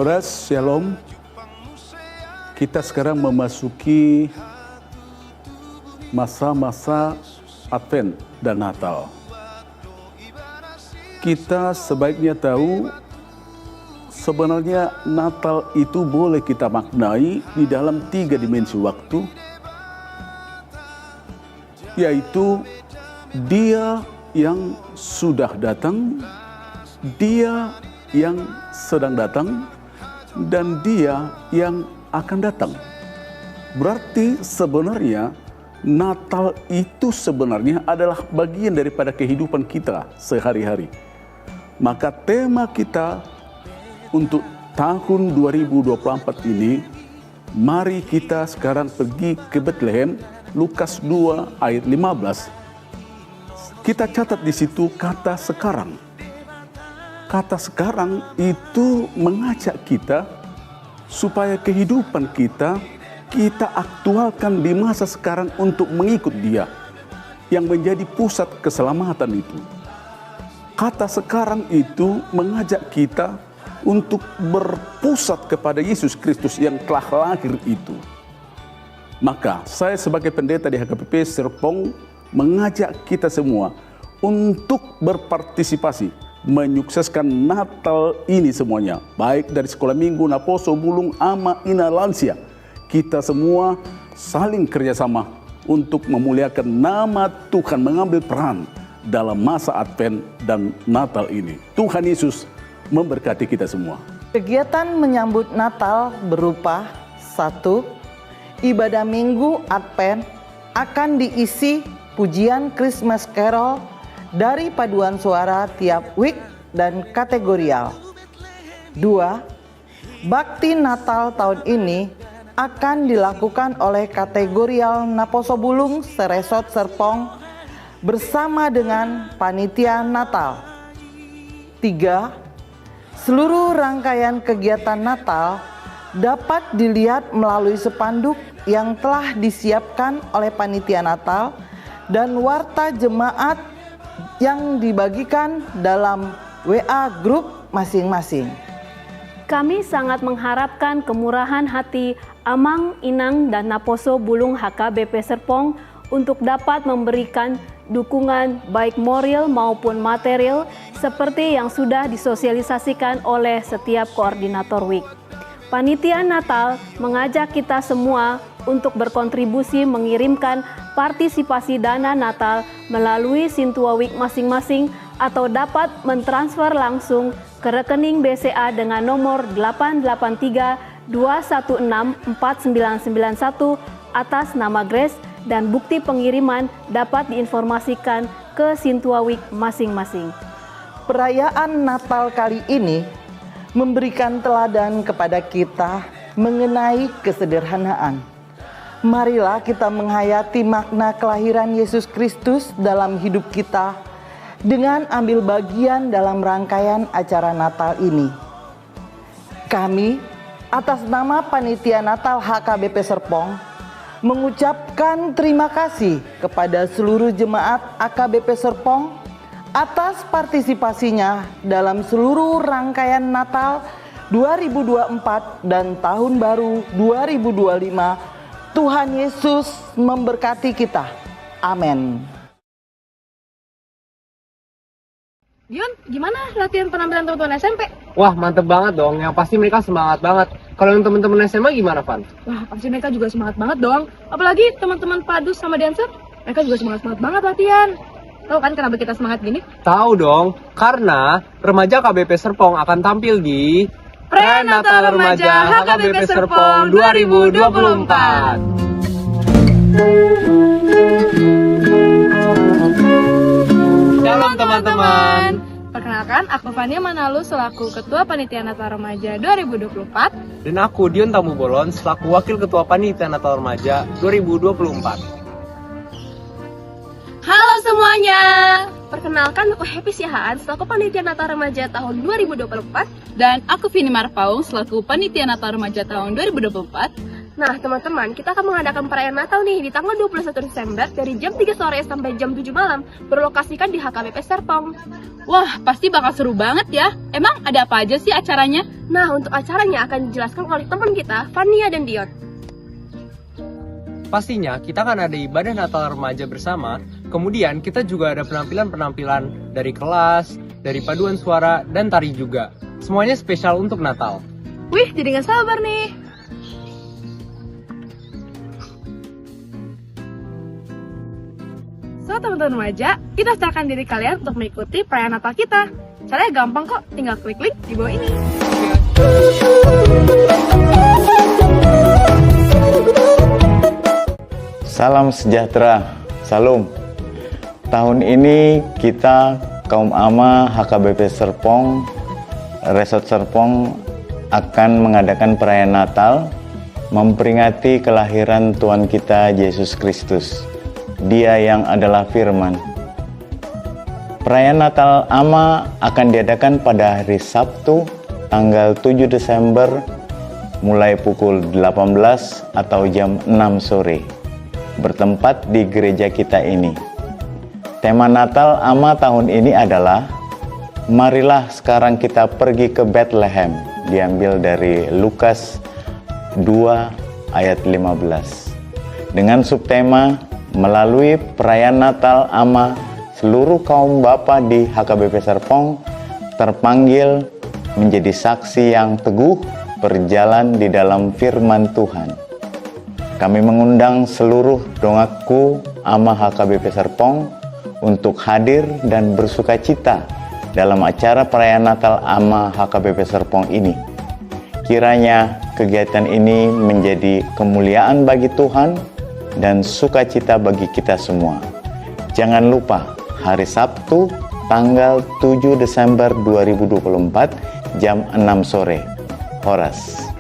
Saudara, Shalom. Kita sekarang memasuki masa-masa Advent dan Natal. Kita sebaiknya tahu sebenarnya Natal itu boleh kita maknai di dalam 3 dimensi waktu, yaitu Dia yang sudah datang, Dia yang sedang datang, dan Dia yang akan datang. Berarti sebenarnya Natal itu sebenarnya adalah bagian daripada kehidupan kita sehari-hari. Maka tema kita untuk tahun 2024 ini, mari kita sekarang pergi ke Bethlehem, Lukas 2 ayat 15. Kita catat di situ kata sekarang. Kata sekarang itu mengajak kita supaya kehidupan kita aktualkan di masa sekarang untuk mengikut Dia yang menjadi pusat keselamatan itu. Kata sekarang itu mengajak kita untuk berpusat kepada Yesus Kristus yang telah lahir itu. Maka saya sebagai pendeta di HKBP Serpong mengajak kita semua untuk berpartisipasi menyukseskan Natal ini semuanya, baik dari sekolah minggu, Naposo, Bulung, Ama, Ina, Lansia. Kita semua saling kerjasama untuk memuliakan nama Tuhan, mengambil peran dalam masa Advent dan Natal ini. Tuhan Yesus memberkati kita semua. Kegiatan menyambut Natal berupa 1. Ibadah Minggu Advent akan diisi pujian Christmas Carol dari paduan suara tiap week dan kategorial. 2. Bakti Natal tahun ini akan dilakukan oleh kategorial Naposo Bulung Seresot Serpong bersama dengan panitia Natal. 3. Seluruh rangkaian kegiatan Natal dapat dilihat melalui spanduk yang telah disiapkan oleh panitia Natal dan warta jemaat yang dibagikan dalam WA grup masing-masing. Kami sangat mengharapkan kemurahan hati Amang, Inang, dan Naposo Bulung HKBP Serpong untuk dapat memberikan dukungan baik moral maupun material seperti yang sudah disosialisasikan oleh setiap koordinator week. Panitia Natal mengajak kita semua untuk berkontribusi mengirimkan partisipasi dana Natal melalui Sintua Week masing-masing atau dapat mentransfer langsung ke rekening BCA dengan nomor 883-216-4991 atas nama Grace, dan bukti pengiriman dapat diinformasikan ke Sintua Week masing-masing. Perayaan Natal kali ini memberikan teladan kepada kita mengenai kesederhanaan. Marilah kita menghayati makna kelahiran Yesus Kristus dalam hidup kita dengan ambil bagian dalam rangkaian acara Natal ini. Kami atas nama Panitia Natal HKBP Serpong mengucapkan terima kasih kepada seluruh jemaat AKBP Serpong atas partisipasinya dalam seluruh rangkaian Natal 2024 dan Tahun Baru 2025. Tuhan Yesus memberkati kita. Amin. Dion, gimana latihan penampilan teman-teman SMP? Wah, mantep banget dong. Yang pasti mereka semangat banget. Kalau yang teman-teman SMA gimana, Van? Wah, pasti mereka juga semangat banget dong. Apalagi teman-teman Padus sama Dancer, mereka juga semangat banget latihan. Tahu kan kenapa kita semangat gini? Tahu dong, karena remaja KBP Serpong akan tampil di Prenatal Remaja HKBP Serpong 2024. Shalom teman-teman. Perkenalkan, aku Fania Manalu selaku Ketua Panitia Natal Remaja 2024. Dan aku Dion Tamu Bolon selaku Wakil Ketua Panitia Natal Remaja 2024. Halo semuanya. Perkenalkan, aku Happy Siahaan selaku Panitia Natal Remaja tahun 2024. Dan aku Vini Marpaung selaku Panitia Natal Remaja tahun 2024. Nah, teman-teman, kita akan mengadakan perayaan Natal nih di tanggal 21 Desember dari jam 3 sore sampai jam 7 malam, berlokasikan di HKBP Serpong. Wah, pasti bakal seru banget ya. Emang ada apa aja sih acaranya? Nah, untuk acaranya akan dijelaskan oleh teman kita, Fania dan Dion. Pastinya kita akan ada ibadah Natal remaja bersama, kemudian kita juga ada penampilan-penampilan dari kelas, dari paduan suara, dan tari juga. Semuanya spesial untuk Natal. Wih, jadi gak sabar nih. So, teman-teman remaja, kita serahkan diri kalian untuk mengikuti perayaan Natal kita. Caranya gampang kok, tinggal klik link di bawah ini. Salam sejahtera, salam. Tahun ini kita kaum AMA HKBP Serpong, Resort Serpong akan mengadakan perayaan Natal memperingati kelahiran Tuhan kita Yesus Kristus. Dia yang adalah firman. Perayaan Natal AMA akan diadakan pada hari Sabtu tanggal 7 Desember mulai pukul 18 atau jam 6 sore. Bertempat di gereja kita ini. Tema Natal AMA tahun ini adalah marilah sekarang kita pergi ke Bethlehem, diambil dari Lukas 2 ayat 15. Dengan subtema melalui perayaan Natal AMA, seluruh kaum bapa di HKBP Serpong terpanggil menjadi saksi yang teguh berjalan di dalam firman Tuhan. Kami mengundang seluruh dongaku AMA HKBP Serpong untuk hadir dan bersuka cita dalam acara perayaan Natal AMA HKBP Serpong ini. Kiranya kegiatan ini menjadi kemuliaan bagi Tuhan dan sukacita bagi kita semua. Jangan lupa hari Sabtu tanggal 7 Desember 2024 jam 6 sore. Horas.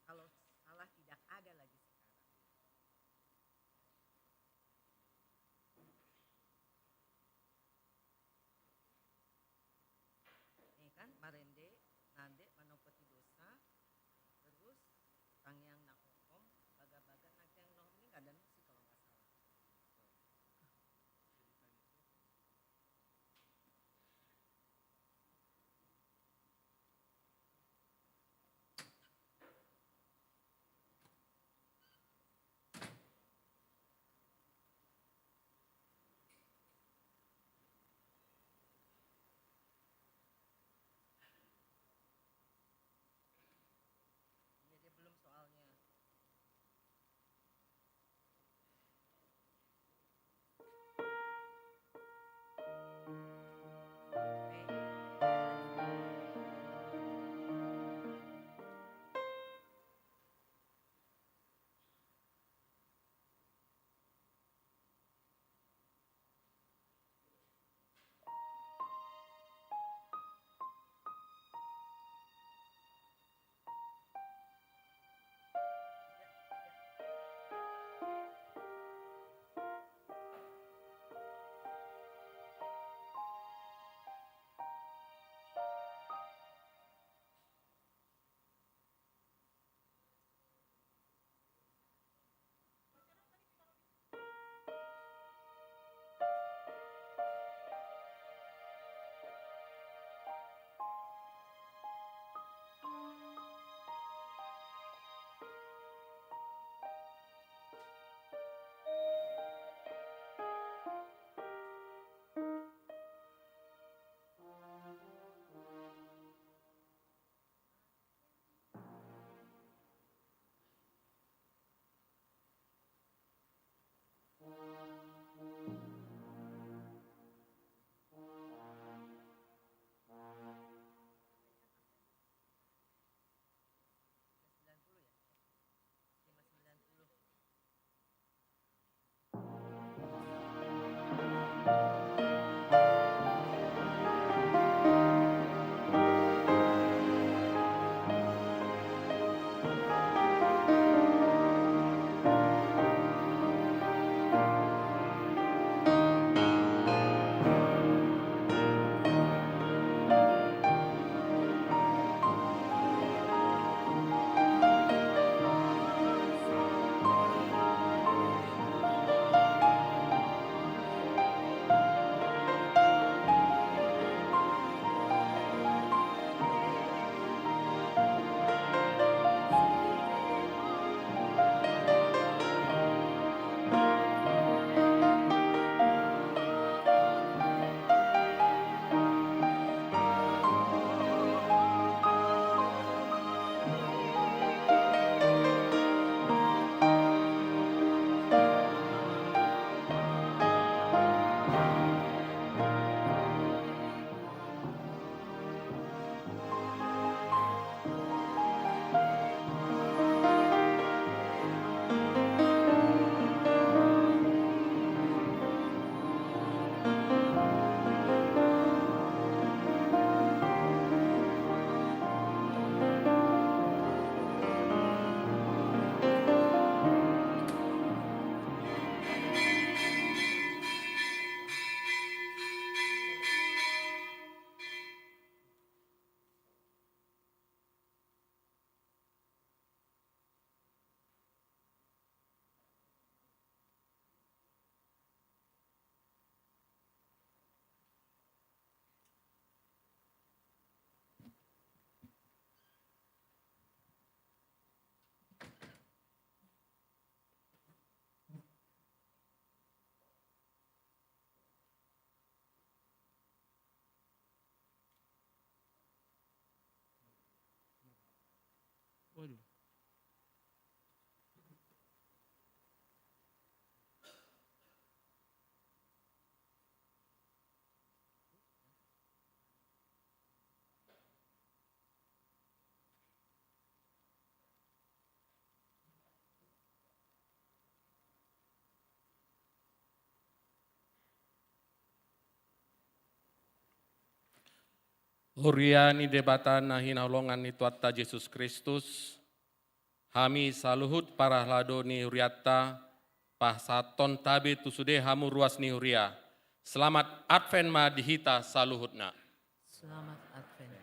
Kalau salah tidak ada lagi sekarang. Ini kan marende nande manopati dosa terus tangyang nakokom baga-baga nakyang nom ini nggak ada nasi kalau nggak salah. Waduh. Huriani debatan nahi naulongan ni tuatta Yesus Kristus, hami saluhut parah lado ni huriatta, pasaton tabe tusude hamu ruas ni huria. Selamat Advent ma dihita saluhutna. Selamat Advent.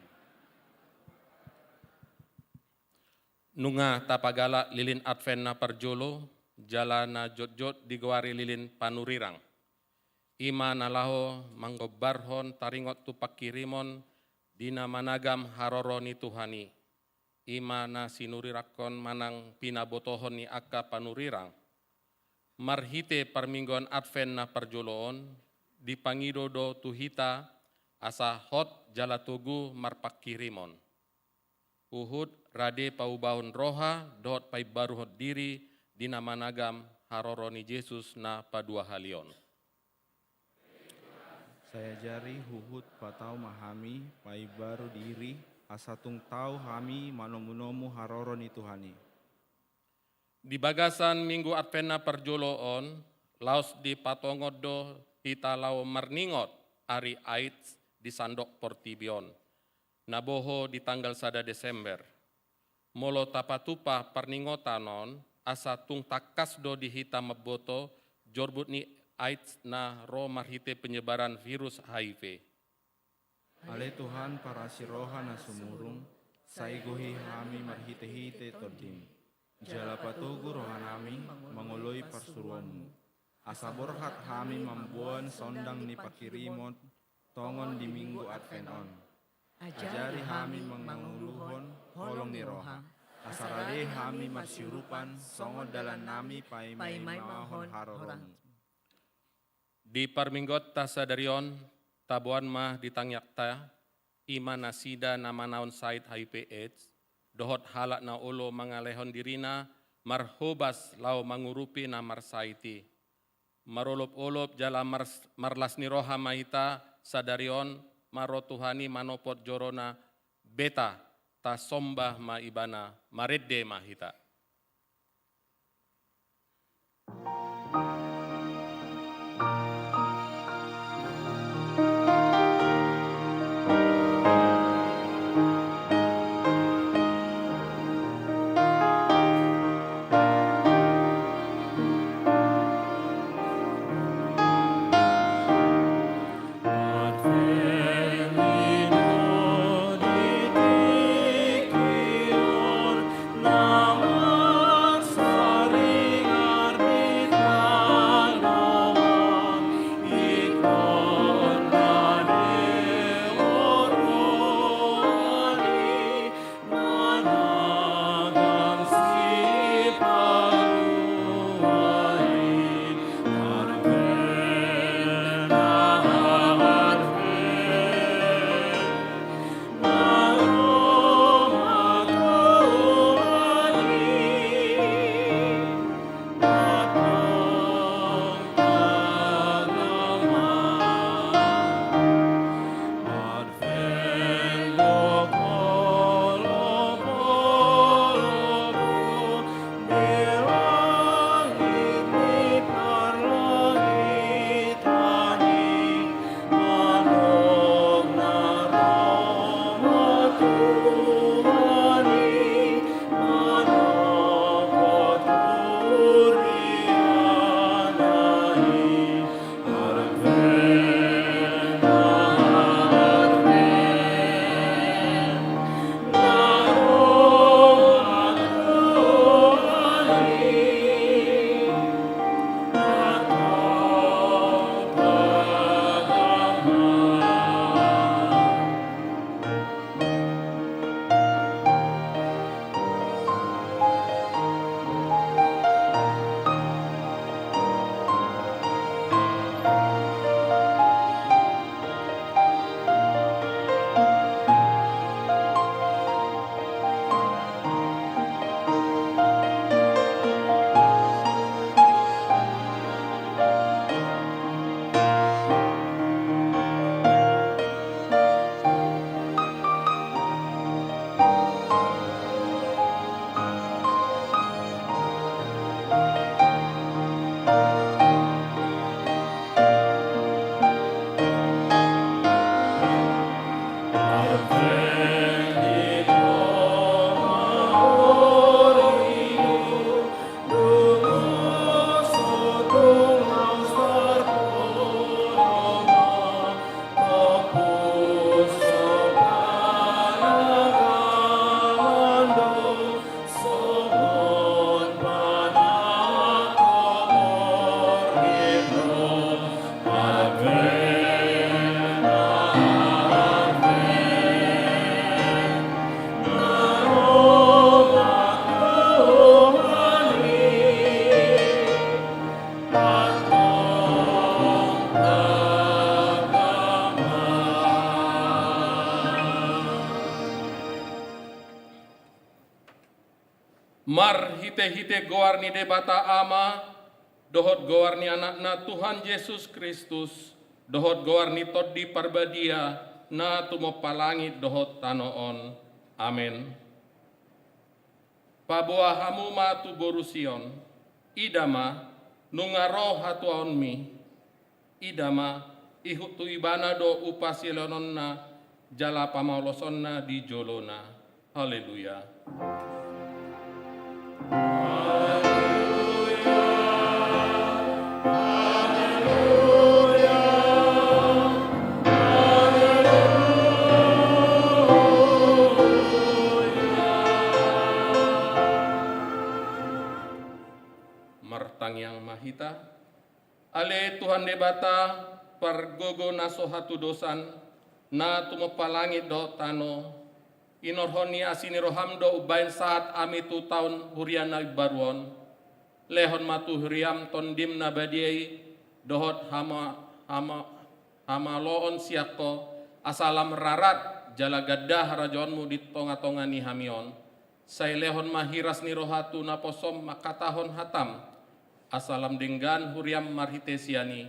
Nunga tapagala lilin Advent na parjolo, jalana jot-jot digawari lilin panurirang. Ima nalaho manggobarhon taringot tu pakirimon, dina managam haroro ni Tuhani. Ima na sinurirakon manang pinabotohon ni akka panurirang. Marhite parminggon Advent na parjoloon, dipangidodo tuhita asa hot jalatugu marpakirimon. Uhud rade paubahon roha dot pai baruhot diri dina managam haroro ni Yesus na padua halion. Saya jari huhut patau mahami pai baru diri asatung tau hami manomu-nomu haroro ni Tuhani. Di bagasan minggu Advena perjoloon, laos di patongodo hita lau marningot ari Aits di Sandok Portibion. Naboho di tanggal 1 Desember. Molo tapatupa perningotanon asa tung takas do di hita meboto jorbut ni AIDS na ro marhite penyebaran virus HIV. Ale Tuhan para siroha na sumurung, saigohi hami marhite-hite tordim. Jala patugu rohanami mangoloi parsuruamu. Asa borhat hami mambuan sondang ni pakirimon, tongon di minggu Advenon. Ajari hami manguluhon, holong ni roha. Asarade hami marsyurupan, songod dalan nami pai mahon haroron. Di parminggot tasadarion, tabuan mah ditangyakta, ima nasida nama naon sait HIV AIDS, dohot halak na ulo mangalehon dirina, marhobas lau mangurupi na marsaiti. Marolop-olop jala marlas ni roha mahita sadarion, maro Tuhani manopot jorona beta, ta sombah ma ibana, maredde mahita. Now Mar hite-hite goarni debata ama, dohot goarni anakna Tuhan Yesus Kristus, dohot goarni toddi parbadia, na tumo palangit dohot tanoon. Amin. Paboa hamu matu borusion, idama nungaro hatuaonmi, idama ihutu ibana do upasilononna jala pamaulosonna di jolona. Haleluya. Martang yang mahita, ale Tuhan debata pargogo naso hatu dosan, na tumopalangit do tano, inorhoni asini rohamdo ubain saat amitu tahun huriana baruon, lehon matu huriam tondim nabadiai, dohot hama loon siako, asalam rarat jala gadah rajonmu di tonga-tonga ni hamion, say lehon mahiras ni rohatu naposom makatahon hatam, asalam denggan huriam marhitesiani,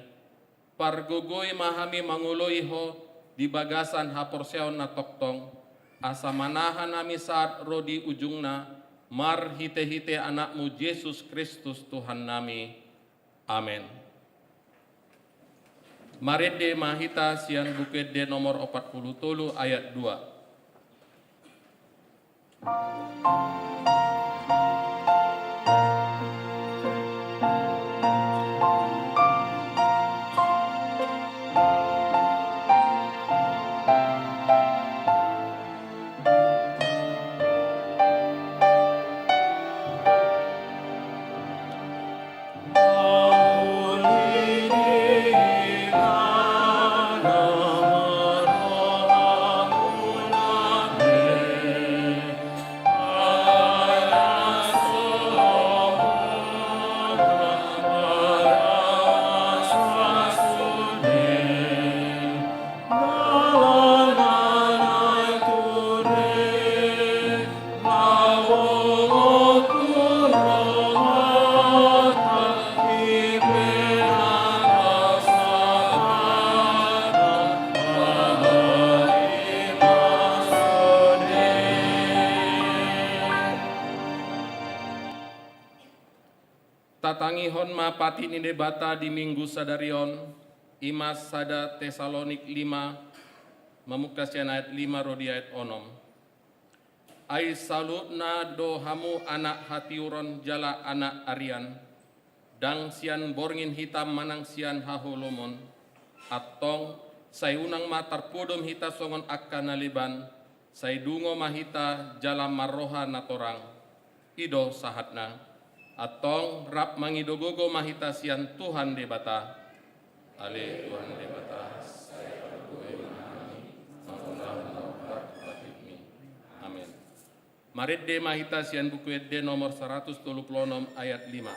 pargogoi mahami manguloi ho di bagasan haporseon na toktong, asa manahan nami saat rodi ujungna, marhite-hite anakmu Yesus Kristus Tuhan nami. Amin. Marede mahita sian bukit de nomor 40 ayat 2. Tatangihon mapati ni debata di minggu sadarion, imas sada Tesalonik 5, mamukasian ayat 5 rodi ayat onom. Ai salutna do hamu anak hatiuron jala anak arian, dang sian borngin hitam manang sian hahulomon, atong say unang matar pudom hita songon akka naliban, say dungo mahita jala marroha natorang, ido sahatna. Atong rap mangidogogo mahita sian Tuhan debata. Ale Tuhan debata, saya berdoa menami, mengulang hati. Amin. Marit de mahita sian buku de nomor 136 ayat 5.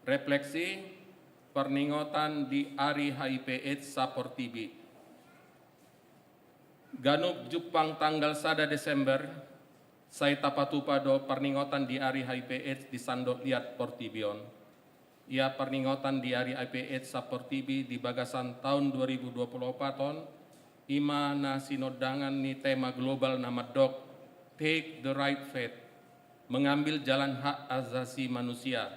Refleksi perningotan di Ari HIV/AIDS Saportibi. Ganuk Jepang tanggal 1 Desember, saya tapatupa do perningotan di Ari HIV/AIDS di Sandok Liat Portibion. Ia perningotan di Ari HIV/AIDS Saportibi di bagasan tahun 2024 ton, ima na sinodangan ni tema global nama dok Take the Right Faith, mengambil jalan hak asasi manusia.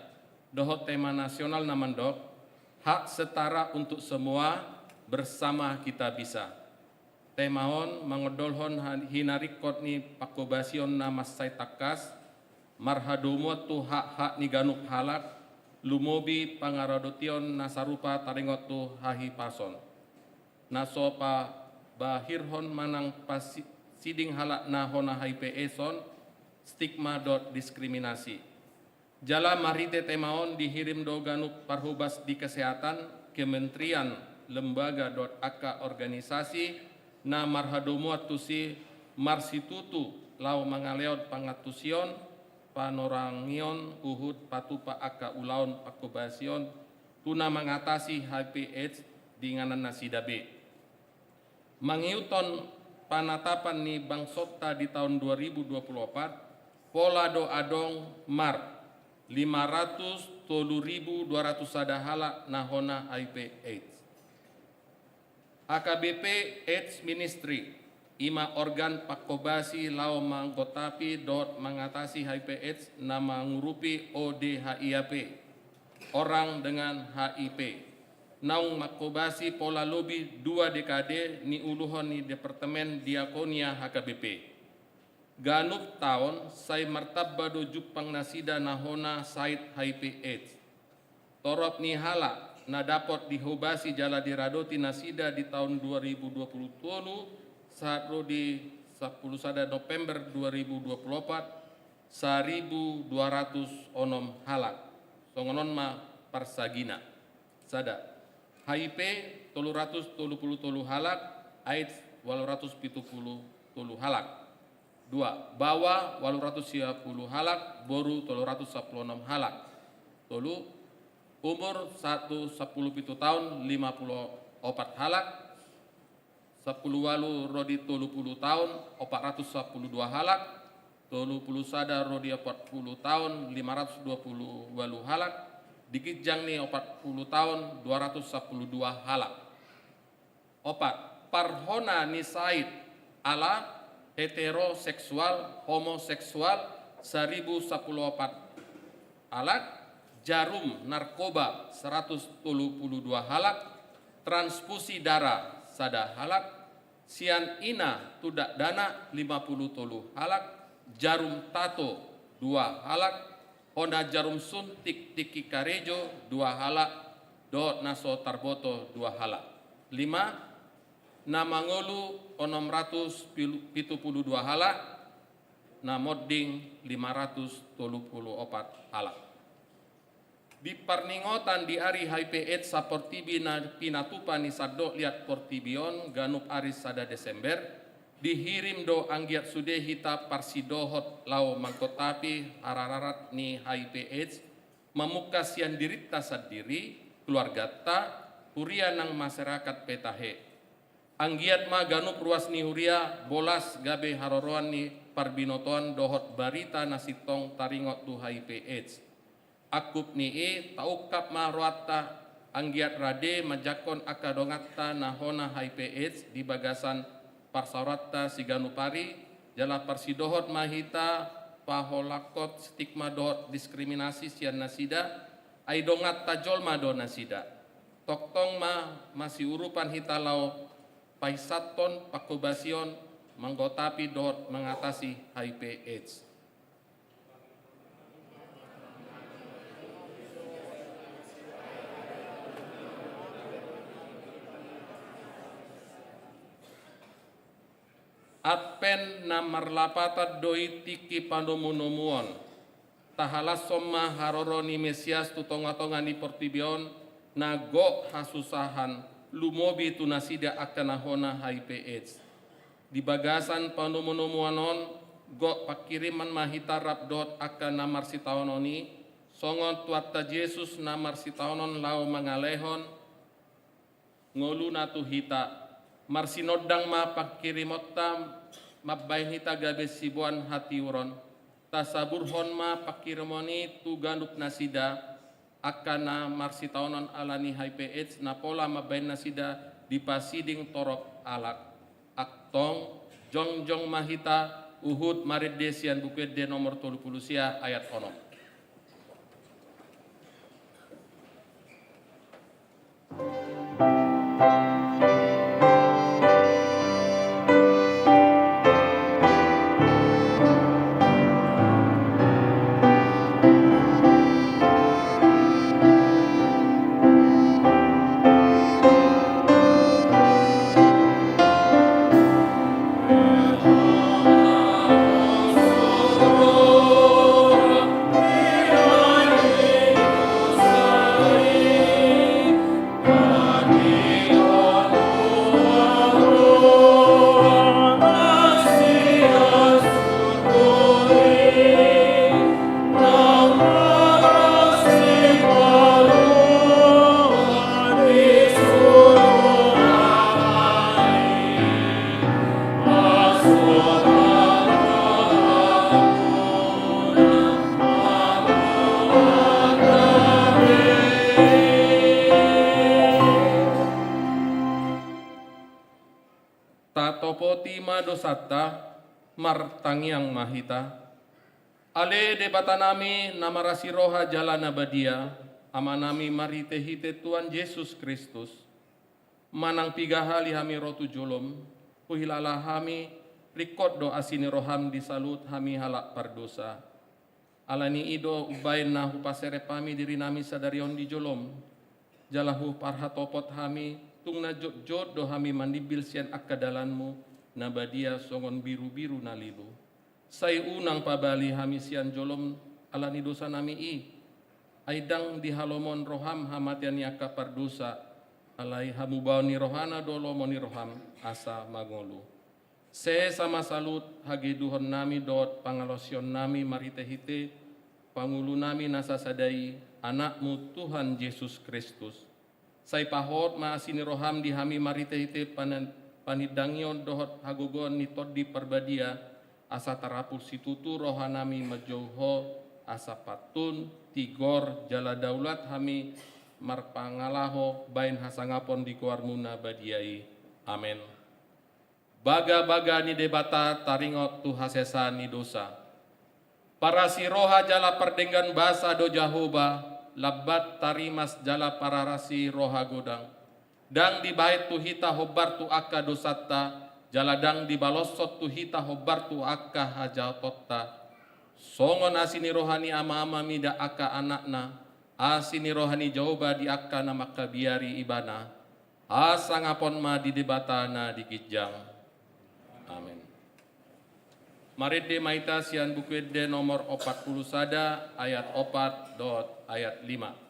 Dohot tema nasional nama dok hak setara untuk semua, bersama kita bisa. Temahon mengodolhon hinarikot ni pakobasion nama sai takas, marhadomot tu hak-hak ni ganuk halak, lumobi pangaradotion nasarupa taringot tu hahi pason. Nasopa bahirhon manang siding halak nahona HIP eson, stigma dot diskriminasi. Jala marite temaon dihirim do ganuk parhubas di kesehatan, Kementerian Lembaga dot aka organisasi, na marhadomuat tusi marsitutu lau mangaleod pangatusion panorangion uhud patupa aka ulaun pakobasion tuna mengatasi HIV/AIDS di nganan nasida B. Mangiuton panatapan ni bangsota di tahun 2024 pola do adong mar 500.200 sadahala nahona HIV/AIDS. AKBP AIDS Ministry, ima organ pakobasi lau manggotapi dot mengatasi HIV/AIDS nama ngurupi ODHIAP, orang dengan HIV. Naung makobasi pola lobi 2 dekade ni uluhon ni Departemen Diakonia HKBP. Ganup tahun sai martabba do jupang nasida nahona sait HIV/AIDS. Torop ni hala na dapat dihobasi jala diradoti nasida di tahun 2020 saat di 10 November 2024 1200 onom halak songonon ma parsagina sada HIV 333 halak AIDS 870 halak 2 bawa 810 halak boru 316 halak 3 umur 17 tahun 54 halak 10 walu rodi 30 tahun 412 halak 30 sada rodi 40 tahun 520 walu halak dikijang ni 40 tahun 212 halak 4 parhona ni said ala heteroseksual homoseksual 1014 halak jarum narkoba 122 halak, transfusi darah sada halak, sian ina tudak dana 50 halak, jarum tato 2 halak, honda jarum suntik tiki karejo 2 halak, dot naso tarboto 2 halak. 5 namangolu 672 halak, namodding 534 halak. Di parningotan di ari HIV/AIDS saperti pinatupa ni sadok liat portibion ganup aris sada Desember dihirim do anggiat sudehita parsidohot lau mangkotapi arararat ni HIV/AIDS memukas yang dirita sadiri keluarga ta huria nang masyarakat petahe anggiat ma ganup ruas ni huria bolas gabe haroroan ni parbinotoan dohot barita nasitong taringot tu HIV/AIDS akup ni taukap marwata anggiat rade majakon akadongatta nahona HIV/AIDS di bagasan parsaratta siganupari jala parsidohot mahita paholakot stigma dohot diskriminasi sian nasida aidongat tajol mado nasida toktong ma masih urupan hitalau paisaton pakobasion manggotapi dohot mengatasi HIV/AIDS. Adpen namar lapata doi tiki pandomunomuon tahalas somma haroroni mesias tutonga-tonga ni portibion na go hasusahan lumobi tunasida akanahona HIV/AIDS di bagasan pandomunomuanon go pakiriman mahitarap dot akan namar sitaononi songon tuatta Yesus namar sitaonon lau mangalehon ngoluna tuhita marsinodang ma pakirimota mabbain hita gabe sibuan hati uron tasaburhon ma pakirimoni tu gandup nasida akana marsitaonon alani HIV/AIDS na pola mabbain nasida di pasiding torok alak aktong jongjong mahita uhud maridde sian bukwedde nomor 30 sia ayat ono. Tatopoti madosatta martangyang mahita ale debatanami namarasi roha jalana badia amanami marite hite Tuhan Yesus Kristus manang pigahali hami rotu jolom kuhilala hami rikot do asini roham disalut hami halak pardosa alani ido ubain nahu pasere pami diri nami sadarion di jolom jalahu parhatopot hami tungna jod do hami mandibil sian akadalanmu nabadia songon biru-biru nalilu. Sai unang pabali hami sian jolom alani dosa nami aidang di halomon roham hamatian yaka pardosa alai hamu baoni rohana dolo moni roham asa magolu. Se sama salut hage duhon nami dot pangalosion nami maritehite pangulu nami nasa sadai anakmu Tuhan Yesus Kristus. Sai pahot maasini roham di hami maritehite panidangyon dohot hagogon nitod di perbadia asa tarapul situtu rohanami majauho asa patun tigor jala daulat hami marpangalaho bain hasangapon di kuarmuna badiai. Amin. Baga-baga ni debata taringot tu hasesa ni dosa. Para si roha jala perdenggan basa do Jahoba labat tarimas jala pararasi roha godang. Dang di bait tu hita hobar tu akka dosatta, jaladang di balosot tu hita hobar tu akka hajatotta. Songon asini rohani ama-ama mida akka anakna, asini rohani Jahoba di akka nama kabiari ibana, asangapon ma di debatana di kijang. Amin. Maridde maita sian bukwedde nomor 40 sada ayat 4 dot ayat 5.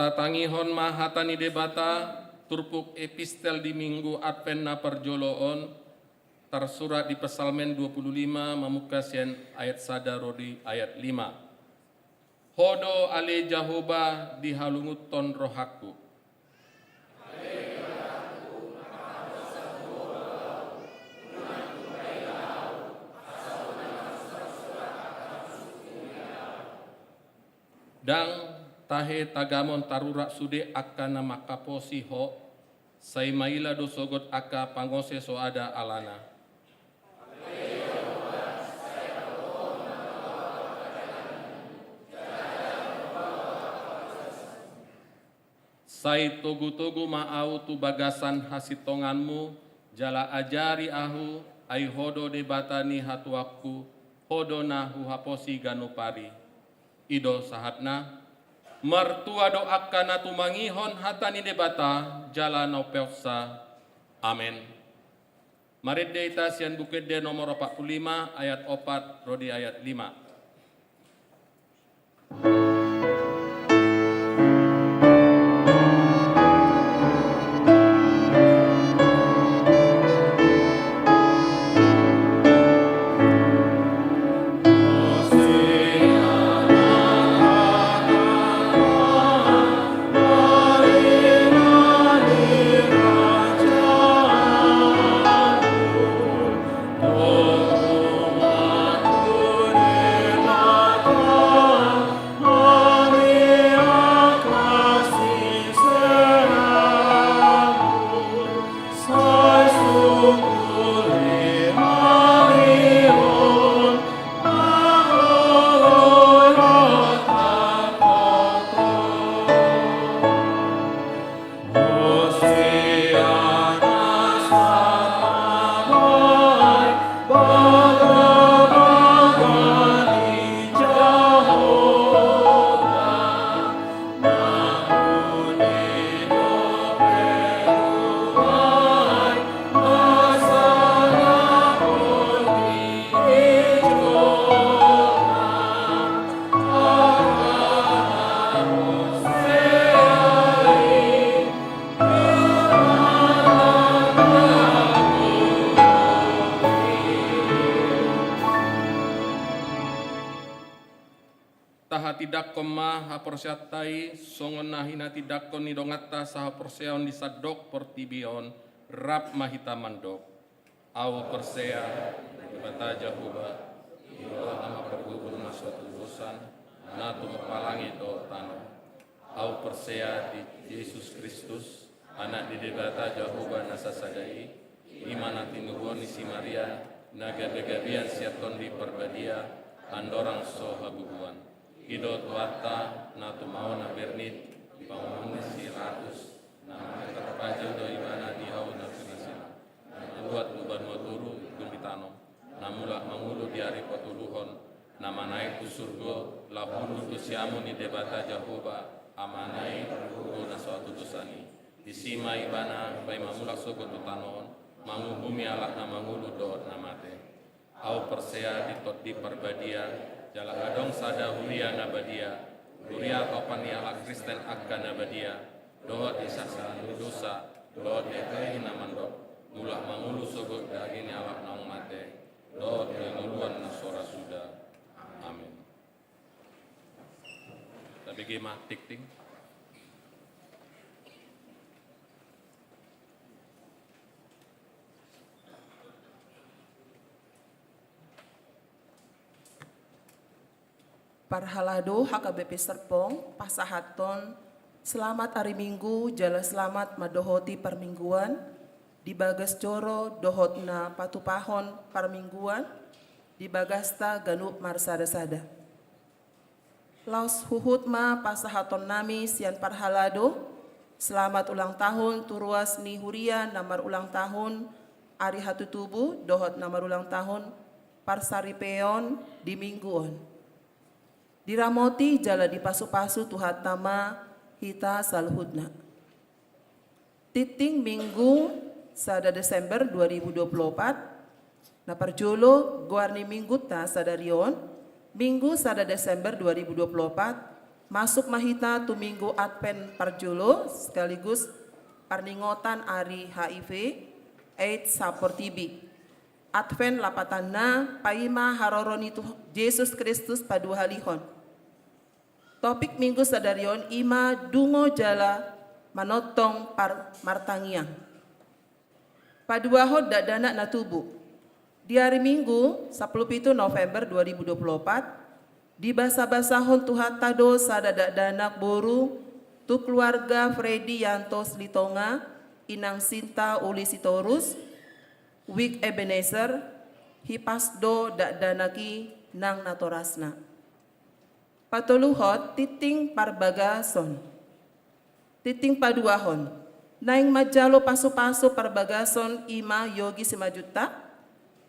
Tatangihon mahatani debata turpuk epistel di minggu Advent na perjoloon tersurat di Pesalmen 25 memukasian ayat sadarodi ayat 5. Hodo ale Jahoba dihalunguton rohaku. Dang tahe tagamon tarurak sude akana makaposi ho saimaila dosogot aka pangose so ada alana. Sai togu-togu ma'au tu bagasan hasitonganmu jala ajari ahu ai hodo debatani hatuaku hodo nahu haposi ganupari. Ido sahatna mertua doakana tumangihon hatani debata jala nopelsa. Amin. Marit deita sian bukit de nomor 45 ayat 4 rodi ayat 5. Tidak koma haporsiatai songon nahina tidak kon nidongata saha porseon disadok portibion rap mahita mandok au persea bata jahuba ilo ama pergubur masuk urusan natu mepalangi do tano au persea di Yesus Kristus anak di debata jahuba nasasadai imana tinubuan isi Maria naga begabian siaton di perbadia andorang so habubuan Ido tuata natu mau na bernit bangun si ratus na terpajau do ibana di hau na filisina buat luban waturu gumbitano namula mangulu di hari patuluhon nama naik ku surgo lahulu tu siamu ni debata Jahoba amanai rugo na suatu dosani isima ibana bai mamula sogo tutanon mangu bumi alak na mangulu do namate au persea di perbadia jala adong sada huria nabadia huria topan ala Kristen akka nabadia dohot isasa dosa dohot etehi namandok mulak mangulu sogot dagini alak naung mate dohot nguluan nasora sudah. Amin. Tapi gimana tik-tik Parhalado HKBP Serpong, pasahaton, selamat hari Minggu, jala selamat madohoti permingguan, di bagas coro dohotna patupahon permingguan, di bagasta ganup marsada-sada. Laus huhut ma pasahaton nami sian parhalado, selamat ulang tahun turuas ni huria namar ulang tahun, ari hatu tubuh dohot namar ulang tahun, parsaripeon di mingguan. Diramoti jala di pasu-pasu tuhat nama hita salhudna. Titing minggu sada Desember 2024. Na parjolo guarni minggu ta sadarion. Minggu sada Desember 2024. Masuk mahita tu minggu Advent parjolo sekaligus parningotan ari HIV AIDS sapor TB. Advent lapatana paima haroroni tu Yesus Kristus padu halihon. Topik minggu sadarion ima dungo jala manotong par martangiang. Paduaho dadana natubu. Di hari Minggu 17 November 2024 di basa-basahon Tuhan tado sadada danak boru tu keluarga Freddy Yantos Litonga inang Sinta Uli Sitorus Wik Ebenezer, hipasdo dak danaki nang natorasna. Patuluhot titing parbagason. Titing paduahon. Naing majalo paso-paso parbagason ima yogi simajuta.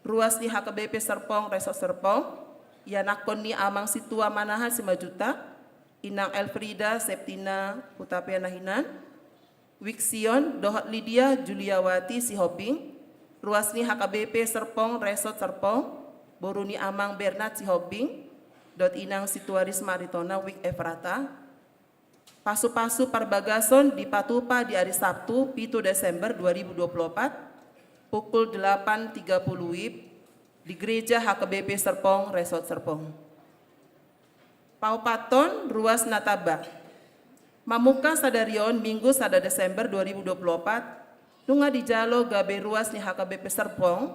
Ruas di HKBP Serpong, Resort Serpong. Yanakon ni amang situa manahan simajuta. Inang Elfrida Septina Putapia Nahinan. Wiksion Dohot Lydia Juliawati Sihoping. Ruas ni HKBP Serpong, Resort Serpong, Boruni Amang Bernard Sihobing, dot inang Situaris Maritona Wik Efrata, pasu-pasu parbagason di Patupa di hari Sabtu, 7 Desember 2024, pukul 8.30 WIB, di Gereja HKBP Serpong, Resort Serpong. Paupaton, Ruas Nataba, Mamuka Sadarion, Minggu 1 Desember 2024, Nunga di jalo gabe ruas ni HKBP Serpong,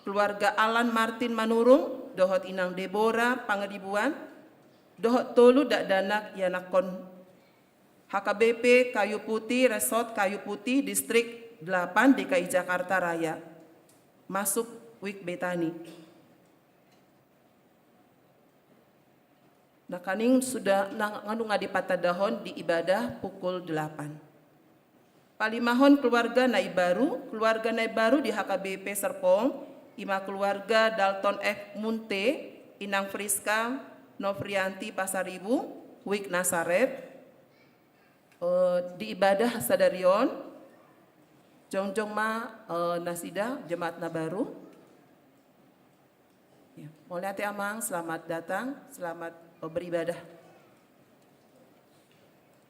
keluarga Alan Martin Manurung, dohot inang Deborah Pangedibuan, dohot tolu dak danak yanakon HKBP Kayu Putih, Resort Kayu Putih, Distrik 8 DKI Jakarta Raya. Masuk Wik Betani. Nakaning sudah nganu ngadi patadahon di ibadah pukul 8. Palimahon keluarga Naibaru di HKBP Serpong, ima keluarga Dalton F. Munte, Inang Friska, Novrianti Pasaribu, Wik Nasaret, di ibadah sadarion, Jongjong Ma Nasida, Jemaat Nabaru. Ya, mulai hati amang, selamat datang, selamat beribadah.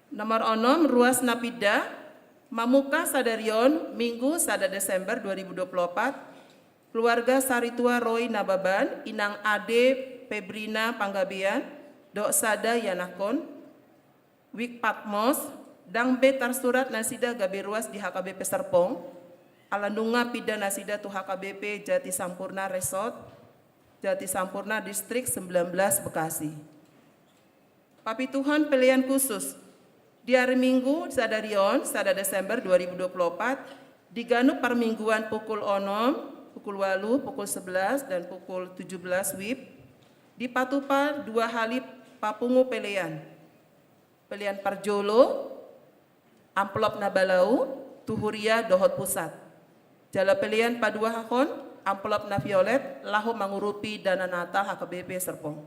Nomor 6, Ruas Napida, Mamuka Sadarion, Minggu 1 Desember 2024, keluarga Saritua Roy Nababan, Inang Ade Pebrina Panggabean, Dok Sada Yanakon, Wik Patmos, Dang Betar Surat Nasida Gabe Ruas di HKBP Serpong, Alandunga Pida Nasida tu HKBP Jati Sampurna Resort, Jati Sampurna Distrik 19 Bekasi. Papi Tuhan pilihan khusus, di hari Minggu Sadarion 1 Desember 2024 diganu permingguan pukul 6, pukul 8, pukul 11 dan pukul 17 WIB di Patupa 2 Halip Papungu pelian Parjolo, amplop Nabalau, Tuhuria Dohot Pusat. Jala pelian Paduahon, amplop na Violet, lahu mangurupi dana Natal HKBP Serpong.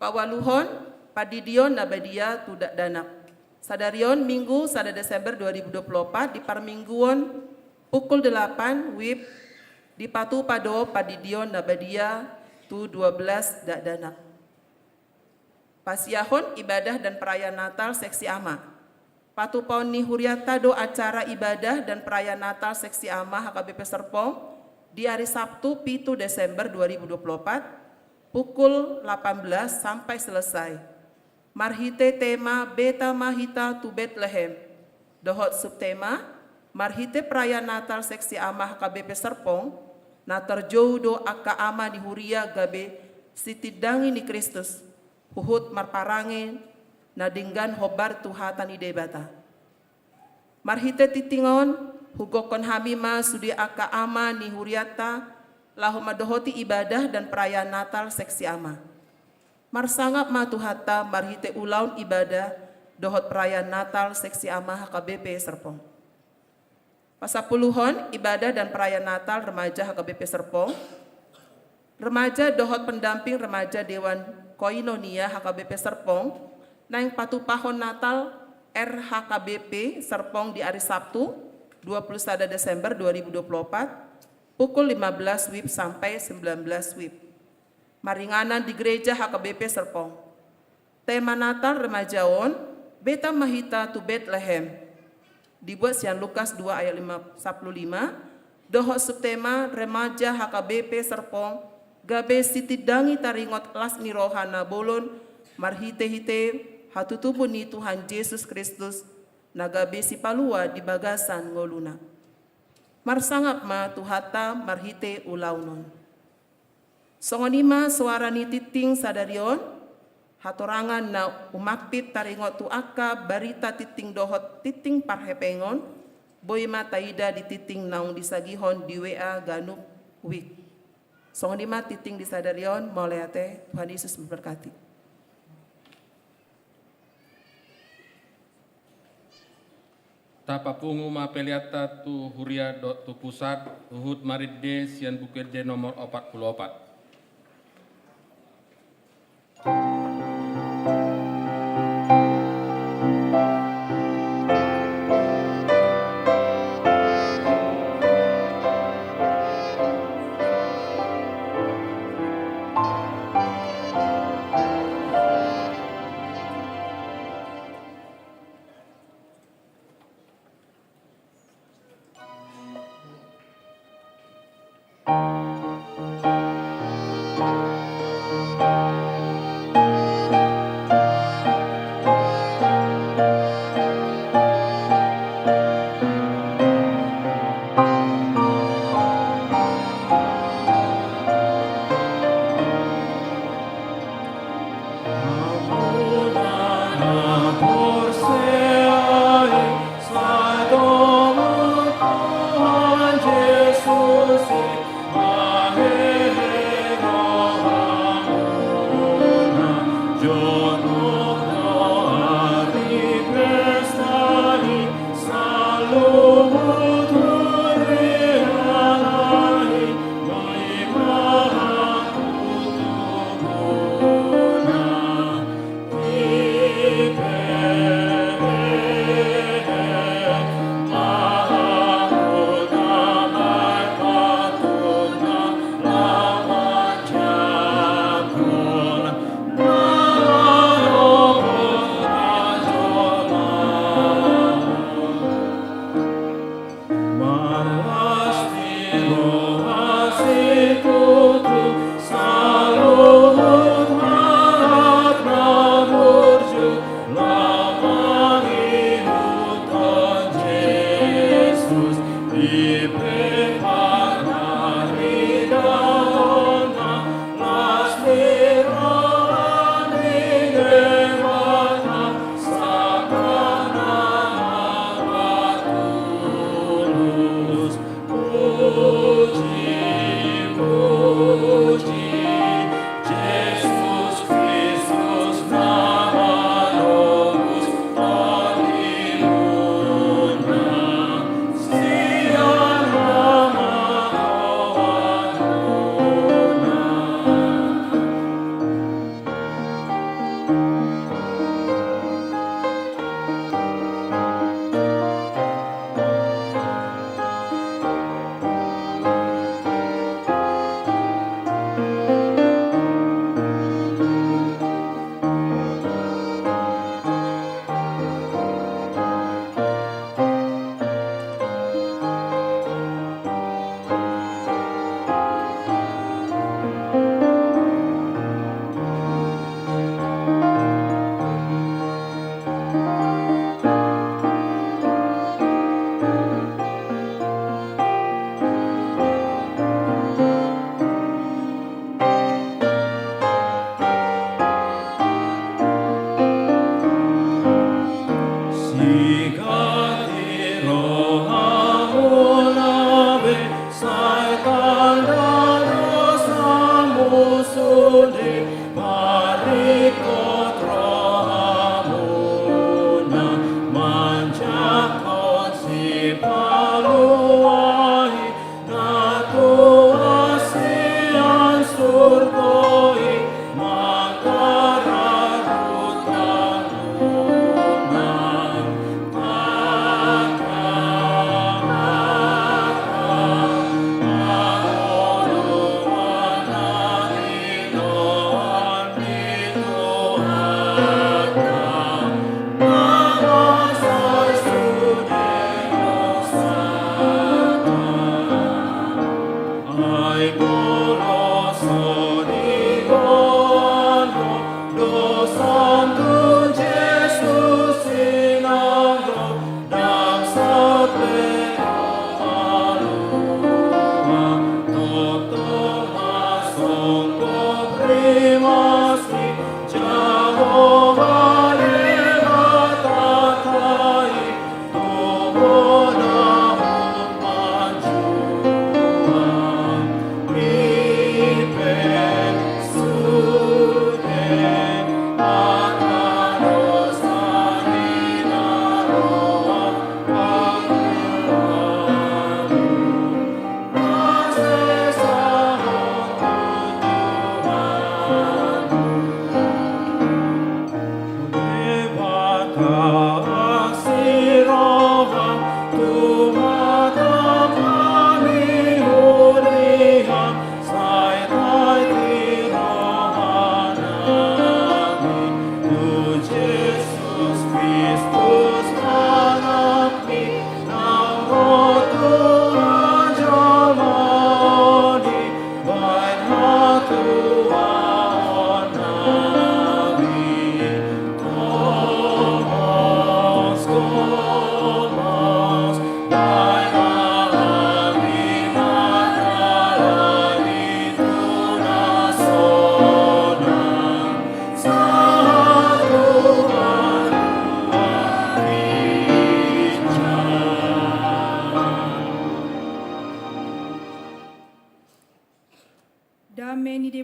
Pawaluhon, Padidion Nabadia Tudak Danak. Sadarion Minggu 1 Desember 2024 di Parmingguon pukul 8 WIB di Patu Pado Padidion Nabadia tu 12 Dak Danak. Pasiahon ibadah dan perayaan Natal Seksi Ama. Patu Poni Huriata do acara ibadah dan perayaan Natal Seksi Ama HKBP Serpong di hari Sabtu 7 Desember 2024 pukul 18 sampai selesai. Marhite tema Beta Mahita tu Bethlehem. Dohot subtema Marhite perayaan Natal Seksi Ama HKBP Serpong Natar Jodo Aka Ama di Huria Gabe Sitidangi ni Kristus Huhut Marparange Nadinggan Hobar Tuhatan Idebata. Marhite titingon Hugokon Hamima Sudi Aka Ama ni Huriata lahu madohoti ibadah dan perayaan Natal Seksi Ama. Marsangap matuhata marhite ulaun ibadah dohot perayaan Natal Seksi Ama HKBP Serpong. Pasapuluhon ibadah dan perayaan Natal remaja HKBP Serpong. Remaja dohot pendamping remaja Dewan Koinonia HKBP Serpong naing patupahon Natal RHKBP Serpong di hari Sabtu 21 Desember 2024 pukul 15 WIB sampai 19 WIB. Maringanan di Gereja HKBP Serpong. Tema Natal Remajaon, Beta Mahita tu Bethlehem. Dibuat Sian Lukas 2 ayat 55, Dohot subtema remaja HKBP Serpong, gabe sitidangi taringot lasmi rohana bolon, marhite-hite hatutubuni Tuhan Yesus Kristus, nagabe si palua di bagasan ngoluna. Marsangap ma tuhata marhite ulaunon. Songonima suara ni titing sadarion, hatorangan na umaktit taringot tu aka barita titing dohot titing parhepengon, boy mataida di titing naung disagihon di WA ganup wik. Songonima titing di sadarion, mauleate Tuhan Yesus memberkati. Tapapungu mapeliata tu huria dot tu pusat, uhut maridde sian bukit de nomor 44.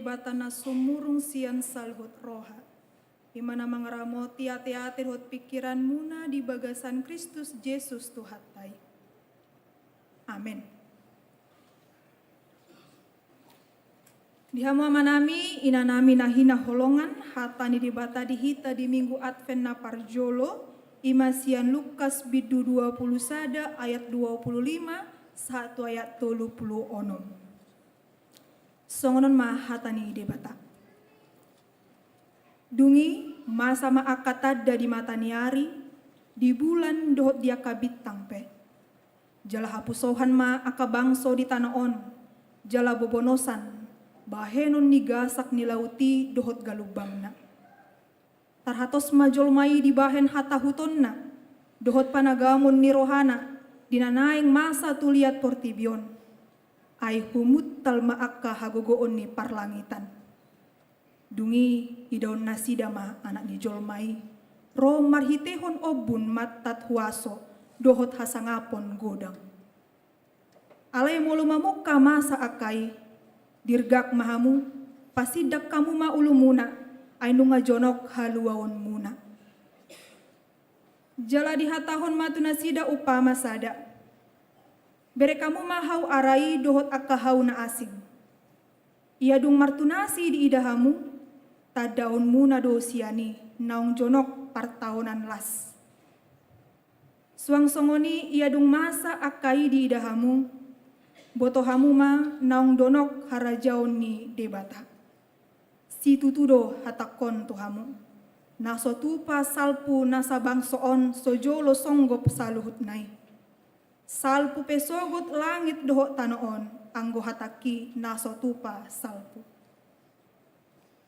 batana sumurung sian salhut roha. Imana mangaramoti ate-ate hot pikiran muna di bagasan Kristus Yesus Tuhatai. Amin. Dihamu manami inanami nahina holongan hatani di bata dihita di minggu Advent na parjolo imasian Lukas bidu 20 sada ayat 25 satu ayat 30 onom. Songonon ma hatani di bata. Dungi masa maakatada di mata niari di bulan dohot dia kabitang pe. Jala hapusohan ma akabangso di tanaon jala bobonosan bahenon ni gasak ni lauti dohot galubangna. Tarhatos majol mai di bahen hatahutonna dohot panagamon ni rohana dinanaing masa tuliat portibion. Ay humut tal maakka hagogoon ni parlangitan. Dungi idaon nasidama anak ni jolmai ro marhitehon obun matat huaso dohot hasangapon godang. Alay mulu mamuka masa akai dirgak mahamu pasidak kamu maulu muna ay nunga jonok haluaon muna. Jala dihatahon matu nasida upama sada. Bere kamu mahau arai dohot akahau na asing. Ia dung martunasi di idahamu tadaon muna dosiani naung jonok partaonan las. Suang songoni ia dung masa akai di idahamu botohamu ma naung donok harajaon ni debata. Si tutudo hatakon tuhamu. Naso tupa salpu nasa bangsoon sojolo songgop saluhut nai. Salpu pesogot langit dohok tanoon anggo hataki naso tupa salpu.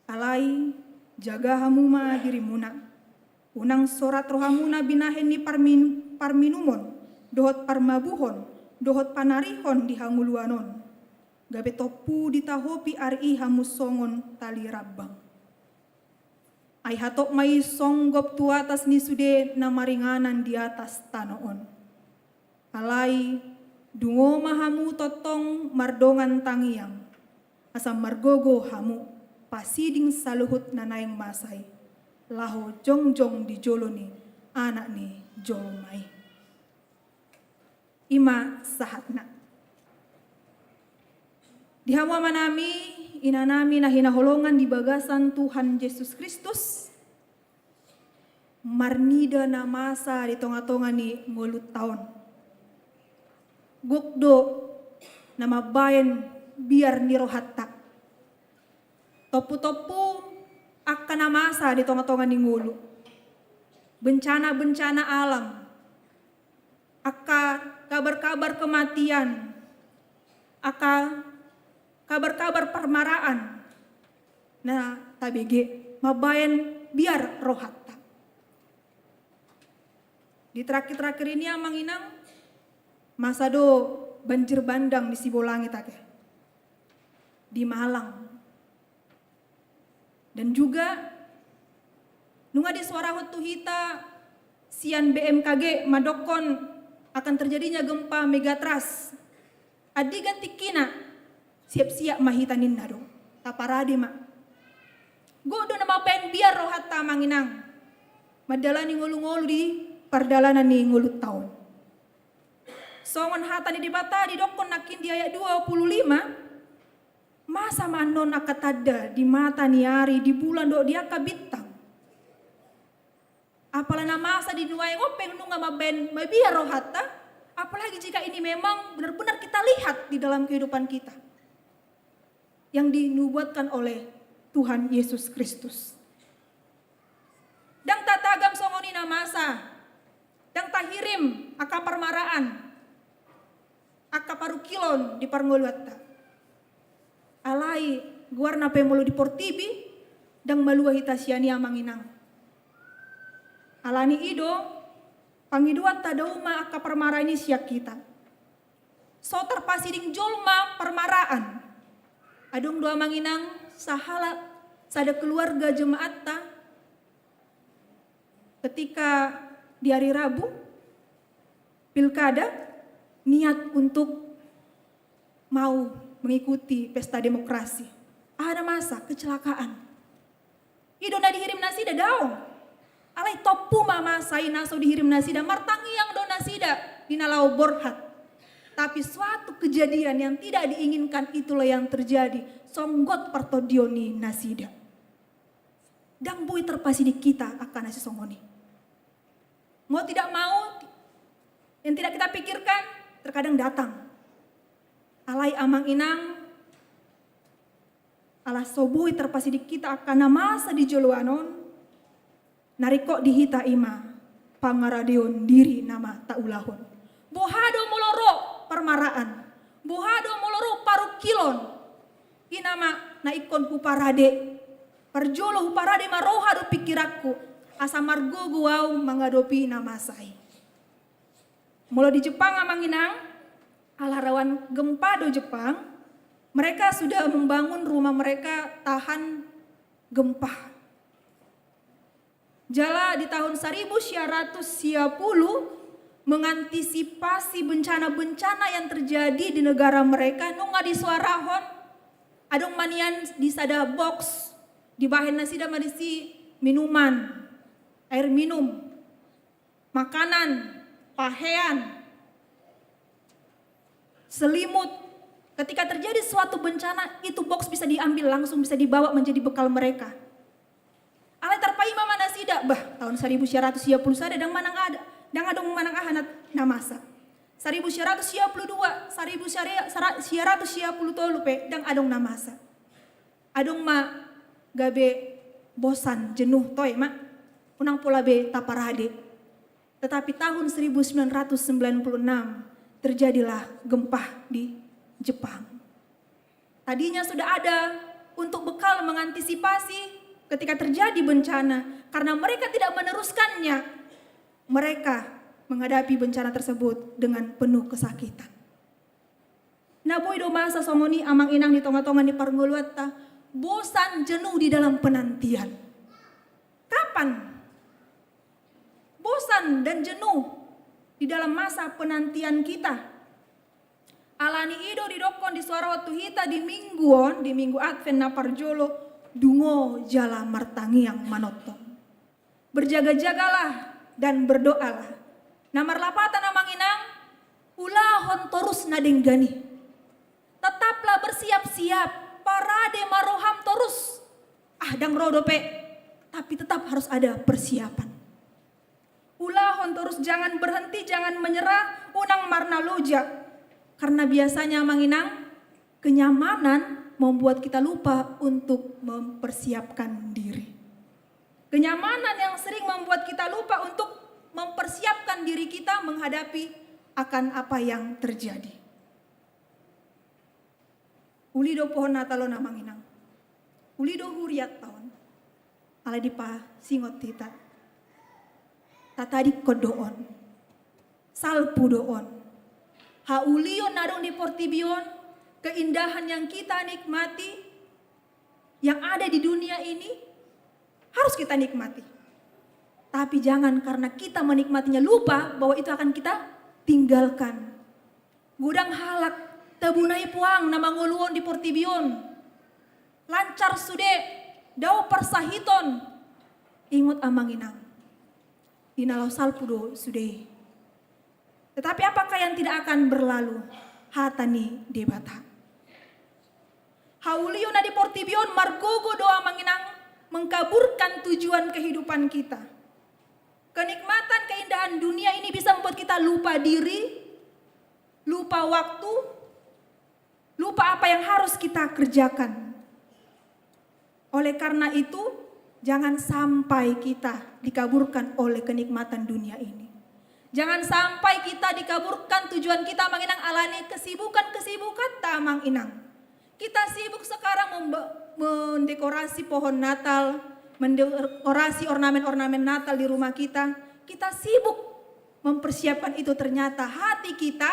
Alai jaga hamuma dirimuna. Unang sorat rohamuna binahen ni parminumon, dohot parmabuhon, dohot panarihon di hanguluanon. Gabe topu ditahopi ari hamus songon tali rabbang. Ay hatok mai songgop tu atas ni sude na maringanan di atas tanoon. Alai dungo mahamu totong mardongan tangiang. Asam margogo hamu. Pasiding saluhut nanaing masay, laho jongjong di joloni anak ni jolmai. Ima sahatna. Dihawa manami inanami na hinaholongan di bagasan Tuhan Yesus Kristus. Marnida na masa di tonga-tonga ni ngulut taon. Gukdo na mabayan biar nirohatak. Topu-topu akan namasa di tonga-tonga ni ngulu. Bencana-bencana alam. Aka kabar-kabar kematian. Aka kabar-kabar permaraan. Nah, tabege mabayan biar rohatta. Di terakhir-terakhir ini amang inang masa do banjir bandang di Sibolangit ake. Di Malang. Dan juga nunga di suara hotu hita sian BMKG madokon akan terjadinya gempa megatras. Adi ganti kina siap-siap mahitanin nado. Taparadi mak. Godo nama pen biar rohata manginang. Madalani ngulu-ngulu di pardalanan ni ngulut tahun. Songon hata ni dibata di dokon nakin di ayat 25. Masa manon akatada di mata niari di bulan do dia kabitang. Apalana masa di nuai ngopeng nunga maben mabiar rohata. Apalagi jika ini memang benar-benar kita lihat di dalam kehidupan kita. Yang dinubuatkan oleh Tuhan Yesus Kristus. Dang tatagam songonina masa. Dang tahirim aka permaraan. Aka parukilon di parngoluatta. Alai guarna pemolo di portibi dang malua hitasiani amanginang. Alani ido pangiduan tadauma aka permara ini siak kita. So terpasiding jolma permaraan. Adong doa manginang sahala sada keluarga jemaat ta. Ketika di hari Rabu pilkada niat untuk mau mengikuti pesta demokrasi. ada masa kecelakaan. Ido na dihirim nasida daong. Alai topu mama sai naso dihirim nasida martangi yang do nasida dinalau borhat. Tapi suatu kejadian yang tidak diinginkan itulah yang terjadi. Songgot partodioni nasida. Dan bui terpasi di kita akan nasi songoni. Mau tidak mau, yang tidak kita pikirkan terkadang datang. Alai amang inang, ala sobui terpasi di kita akan masa di joluanon. Nariko dihita ima, pangaradion diri nama taulahon. Bohado moloro permaraan, bohado moloro paru kilon. Inama na ikon huparade, perjolo huparade maroha do pikirakku, asa margo guau mangadopi nama sai. Mula di Jepang amanginang, ala rawan gempa do Jepang, mereka sudah membangun rumah mereka tahan gempa. Jala di tahun 1910 mengantisipasi bencana-bencana yang terjadi di negara mereka, nunga di suarahon, adong manian di sada box, di bahan nasi dan madisi minuman, air minum, makanan, pakaian, selimut. Ketika terjadi suatu bencana, itu box bisa diambil langsung, bisa dibawa menjadi bekal mereka. Alai terpai mama nasida, bah tahun 1910 sada dan manang ada. Dan adong manang ahanat namasa. 1922, 1910 pe dan adong namasa. Adong ma gabe bosan jenuh toy ma. Unang pula be taparade. Tetapi tahun 1996 terjadilah gempa di Jepang. Tadinya sudah ada untuk bekal mengantisipasi ketika terjadi bencana. Karena mereka tidak meneruskannya. Mereka menghadapi bencana tersebut dengan penuh kesakitan. Naboy do masa songoni amang inang di tonga-tonga di parnguluata, bosan jenuh di dalam penantian. Kapan? Bosan dan jenuh di dalam masa penantian kita. Alani ido di dokon di suara waktu hita di mingguon, di minggu Advent na parjolo, dungo jala martangi yang manotong. Berjaga-jagalah dan berdoalah. Namar lapatan amang inang, ulahon torus nadenggani. Tetaplah bersiap-siap, parade maroham torus. Dang rodope, tapi tetap harus ada persiapan. Ulahon terus jangan berhenti, jangan menyerah, unang marna lojak. Karena biasanya amang inang, kenyamanan membuat kita lupa untuk mempersiapkan diri. Kenyamanan yang sering membuat kita lupa untuk mempersiapkan diri kita menghadapi akan apa yang terjadi. Ulido pohon natalo namang inang. Ulido huriat tahun. Ala dipa singot tita. Tatadi kodoon. Salpu doon. Haulion narong di portibion. Keindahan yang kita nikmati. Yang ada di dunia ini. Harus kita nikmati. Tapi jangan karena kita menikmatinya lupa bahwa itu akan kita tinggalkan. Gudang halak, tabunai puang nama nguluon di portibion. Lancar sude, dao persahiton. Ingot amang inang. Dinalau salpudo sude. Tetapi apakah yang tidak akan berlalu? Hatani debata. Haulion na di portibion margogo doa manginang. Mengkaburkan tujuan kehidupan kita. Kenikmatan keindahan dunia ini bisa membuat kita lupa diri, lupa waktu, lupa apa yang harus kita kerjakan. Oleh karena itu, jangan sampai kita dikaburkan oleh kenikmatan dunia ini. Jangan sampai kita dikaburkan tujuan kita menginang alani kesibukan-kesibukan tamang inang. Kita sibuk sekarang mendekorasi pohon Natal, mendekorasi ornamen-ornamen Natal di rumah kita. Kita sibuk mempersiapkan itu, ternyata hati kita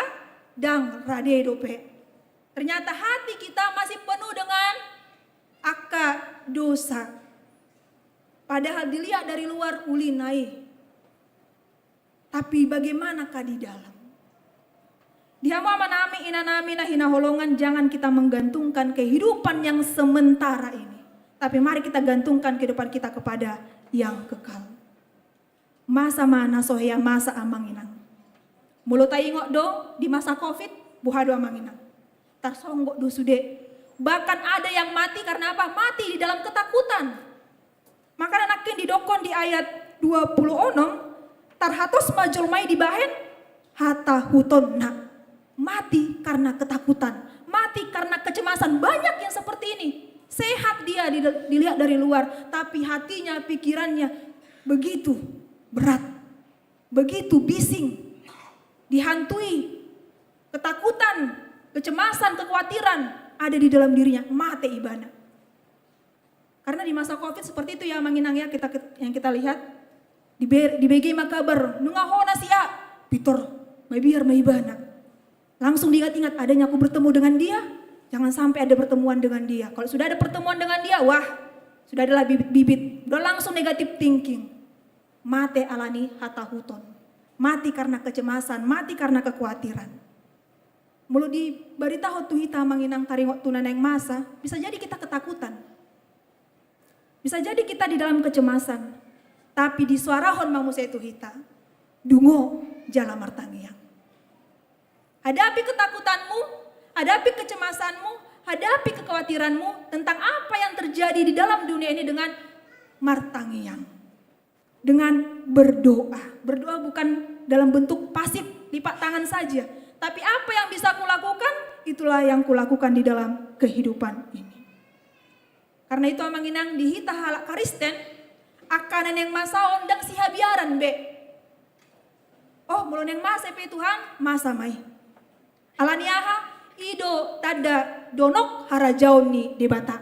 dang radedope. Ternyata hati kita masih penuh dengan aka dosa. Padahal dilihat dari luar ulinai. Tapi bagaimanakah di dalam? Dihamama nami inanami na hinaholongan, jangan kita menggantungkan kehidupan yang sementara ini. Tapi mari kita gantungkan kehidupan kita kepada yang kekal. Masa mana sohya masa amanginang. Mulut ingok do di masa Covid buhado amanginang. Tarsonggok do sude. Bahkan ada yang mati karena apa? Mati di dalam ketakutan. Maka anakin didokon di ayat 26 tarhatos majulmai dibahen hata huton nak. Mati karena ketakutan, mati karena kecemasan. Banyak yang seperti ini. Sehat dia dilihat dari luar, tapi hatinya, pikirannya begitu berat, begitu bising, dihantui ketakutan, kecemasan, kekhawatiran ada di dalam dirinya. Mate ibana. Karena di masa Covid seperti itu ya manginang ya yang kita lihat di BG Makabar nungahona sia Pitor may biar may ibana. Langsung diingat-ingat, adanya aku bertemu dengan dia, jangan sampai ada pertemuan dengan dia. Kalau sudah ada pertemuan dengan dia, wah, sudah adalah bibit-bibit. Udah langsung negatif thinking. Mate alani hata huton. Mati karena kecemasan, mati karena kekhawatiran. Mulu di barita hotu hita manginang taringot tunaneng masa, bisa jadi kita ketakutan. Bisa jadi kita di dalam kecemasan. Tapi di suarahon mamusia itu hita, dungo jala martangiang. Hadapi ketakutanmu, hadapi kecemasanmu, hadapi kekhawatiranmu tentang apa yang terjadi di dalam dunia ini dengan martangiang. Dengan berdoa. Berdoa bukan dalam bentuk pasif, lipat tangan saja. Tapi apa yang bisa kulakukan, itulah yang kulakukan di dalam kehidupan ini. Karena itu amanginang dihita halak karisten, akanan yang masa ondang si habiaran be. Oh mulon yang masa pe Tuhan, masa mai. Alaniaha ido tada donok harajaon ni debata.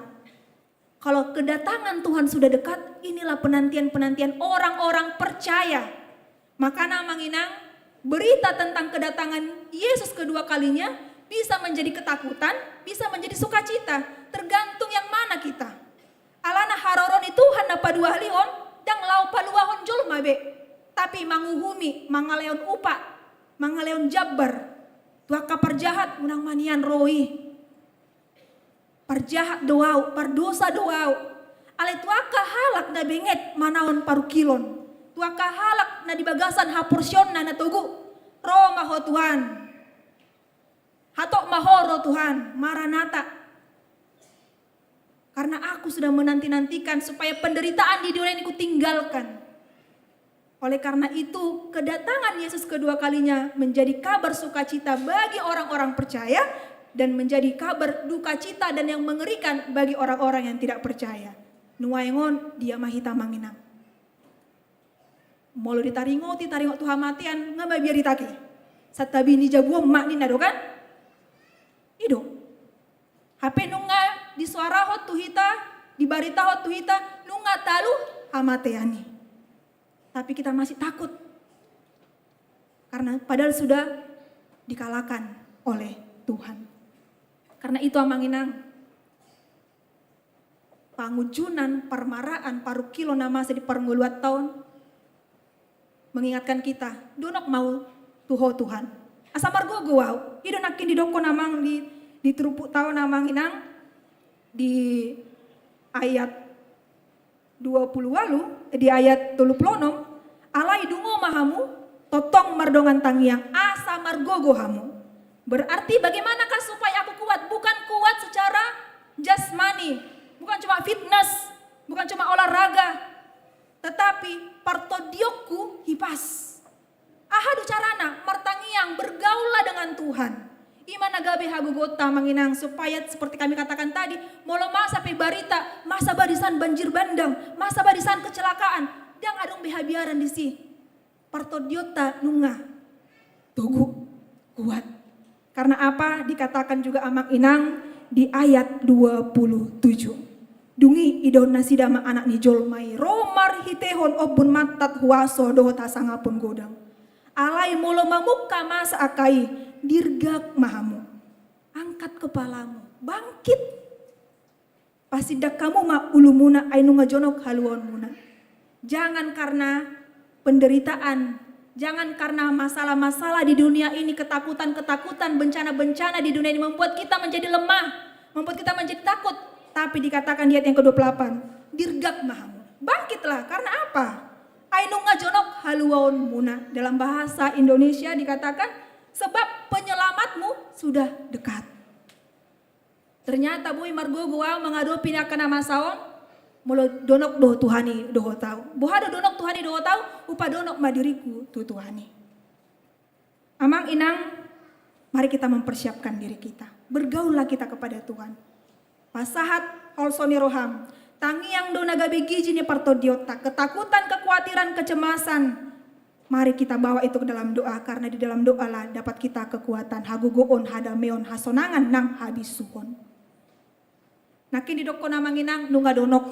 Kalau kedatangan Tuhan sudah dekat, inilah penantian-penantian orang-orang percaya. Maka namanginang berita tentang kedatangan Yesus kedua kalinya bisa menjadi ketakutan, bisa menjadi sukacita, tergantung yang mana kita. Alana haroroni Tuhan na padua halihon, dang lau paluahon jolma be. Tapi manguhumi, mangaleon upa, mangaleon jabbar. Tuaka perjahat unang manian roi. Perjahat doau, perdosa doau. Ale tuaka halak na benget manaon parukilon. Tuaka halak na dibagasan haporsyon na natugu. Roma ho Tuhan. Hatok mahoro Tuhan, Maranatha. Karena aku sudah menanti-nantikan supaya penderitaan di dunia ini ku tinggalkan. Oleh karena itu, kedatangan Yesus kedua kalinya menjadi kabar sukacita bagi orang-orang percaya dan menjadi kabar duka cita dan yang mengerikan bagi orang-orang yang tidak percaya. Nuaengon dia mahita manginang. Molo ditaringot Tuhan matian ngamba biar ditake. Satabi ni jabuo mak ni nado kan? Ido. HP nunga di suara hot tuhita, di barita hot tuhita, nunga talu hamateani. Tapi kita masih takut. Karena padahal sudah dikalahkan oleh Tuhan. Karena itu amanginang. Pangujunan, permaraan, parukilo nama di pernguluat tahun. Mengingatkan kita, donok mau tuho Tuhan. Asamar gogo wow. Ido nakin didoko namang di terupuk tahun amanginang. Di ayat 20 lalu, di ayat 30 alai dungo mahamu totong mardongan tangiang asa margogo hamu. Berarti bagaimanakah supaya aku kuat? Bukan kuat secara jasmani, bukan cuma fitness, bukan cuma olahraga, tetapi partodiokku hipas. Ahadu carana martangiang bergaulah dengan Tuhan. Imana gabe hagugota manginang supaya seperti kami katakan tadi, molo masa pe barita, masa barisan banjir bandang, masa barisan kecelakaan, yang adong behabiaran di si. Partodiota nunga, tugu kuat. Karena apa? Dikatakan juga amak inang di ayat 27. Dungi idon nasidama anak ni jolmai, romar hitehon obun matat huaso dohota sangapun godang. Alai molo mamukka masa akai, dirgak mahamu. Angkat kepalamu, bangkit. Pasidak kamu ma ulumuna ainu ngajonok haluan muna. Jangan karena penderitaan Jangan karena masalah-masalah di dunia ini, ketakutan-ketakutan, bencana-bencana di dunia ini membuat kita menjadi lemah, membuat kita menjadi takut. Tapi dikatakan di ayat yang ke-28, dirgak mahamu, bangkitlah. Karena apa? Ainunga jonok haluwaon muna. Dalam bahasa Indonesia dikatakan, sebab penyelamatmu sudah dekat. Ternyata bui margogoa menghadapi nakana masaon, mulo donok doh Tuhani doh tahu. Bohado donok Tuhani doh tahu, upa donok madiriku tu Tuhani. Amang inang, mari kita mempersiapkan diri kita. Bergaullah kita kepada Tuhan. Pasahat holsoni roham, tangiang do nagabe gijini partodiota, ketakutan, kekhawatiran, kecemasan. Mari kita bawa itu ke dalam doa, karena di dalam doa lah dapat kita kekuatan. Hagugoon, hadameon, hasonangan, nang habisuhon. Nakin di doko namanginang nunga donok.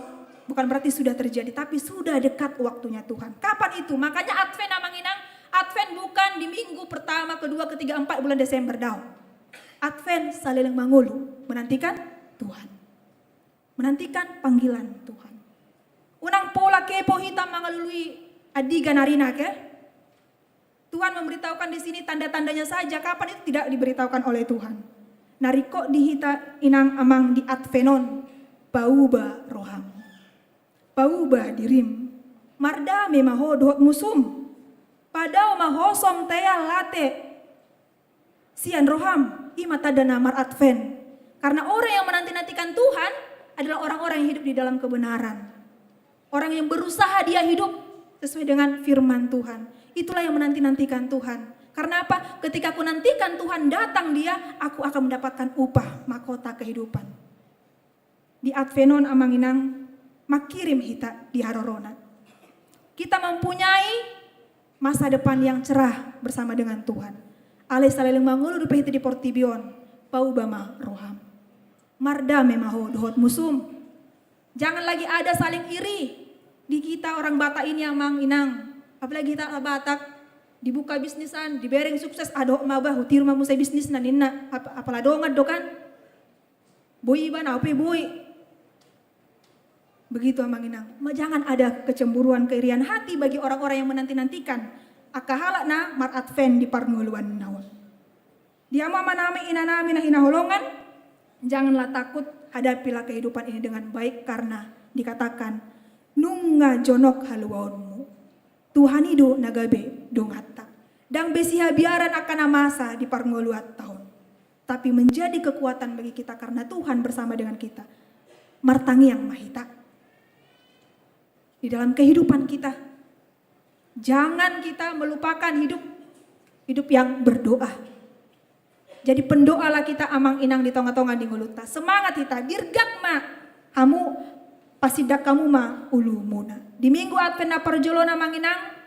Bukan berarti sudah terjadi, tapi sudah dekat waktunya Tuhan. Kapan itu? Makanya Advent namanginang, Advent bukan di minggu pertama, kedua, ketiga, 4 bulan Desember daw. Advent salileng mangulu, menantikan Tuhan. Menantikan panggilan Tuhan. Unang pola kepo hitam mangalului adiga narina ke? Tuhan memberitahukan di sini tanda-tandanya saja, kapan itu tidak diberitahukan oleh Tuhan. Nariko dihita inang amang di Advenon, bauba roham. Bauba dirim, marda memaho dohot musum, padao mahosom tea late, sian roham, imata dana mar Advent. Karena orang yang menanti-nantikan Tuhan adalah orang-orang yang hidup di dalam kebenaran. Orang yang berusaha dia hidup sesuai dengan firman Tuhan. Itulah yang menanti-nantikan Tuhan. Karena apa? Ketika aku nantikan Tuhan datang dia, aku akan mendapatkan upah mahkota kehidupan. Di Advenon amanginang, makirim hita di harorona. Kita mempunyai masa depan yang cerah bersama dengan Tuhan. Ale saleleng mangulu dupe hita di portibion, paubama roham. Marda memaho dohot musum. Jangan lagi ada saling iri di kita orang Batak ini amang inang. Apalagi kita Batak dibuka bisnisan, dibereng sukses, adok mabah hutir mamu saya bisnis naninna. Apalah dongat dokan. Boy iba na ope boy. Begitu amang inang. Jangan ada kecemburuan, keirian hati bagi orang-orang yang menanti-nantikan. Akahala na mar Advent di parnguluan naon. Di amama nami inanami na hinaholongan. Janganlah takut, hadapilah kehidupan ini dengan baik karena dikatakan nunga jonok haluwaonmu. Tuhan itu nagabe dongata. Dan besiha biaran akan masa di parnguluat tahun. Tapi menjadi kekuatan bagi kita karena Tuhan bersama dengan kita. Martangi yang mahita. Di dalam kehidupan kita. Jangan kita melupakan hidup yang berdoa. Jadi pendoalah kita amang inang di tonga-tonga di nguluta. Semangat kita, dirgak ma. Kamu pasidak kamu ma ulu muna. Di minggu Advent na parjolona manginang.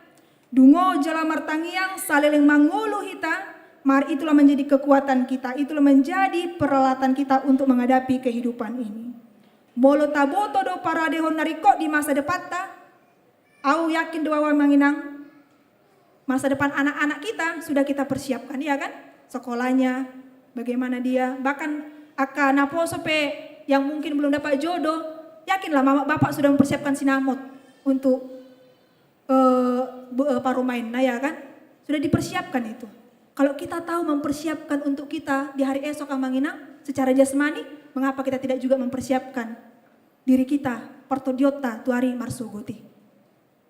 Dungo jala martangiang saleleng mangulu hita. Mari itulah menjadi kekuatan kita. Itulah menjadi peralatan kita untuk menghadapi kehidupan ini. Molo taboto do paradehon nariko di masa depan ta. Au yakin doa manginang. Masa depan anak-anak kita sudah kita persiapkan, ya kan? Sekolahnya, bagaimana dia, bahkan aka naposo pe yang mungkin belum dapat jodoh, yakinlah mama bapak sudah mempersiapkan sinamot untuk parumain, nah ya kan, sudah dipersiapkan itu. Kalau kita tahu mempersiapkan untuk kita di hari esok amanginang secara jasmani, mengapa kita tidak juga mempersiapkan diri kita, partodiota tuari marsugoti.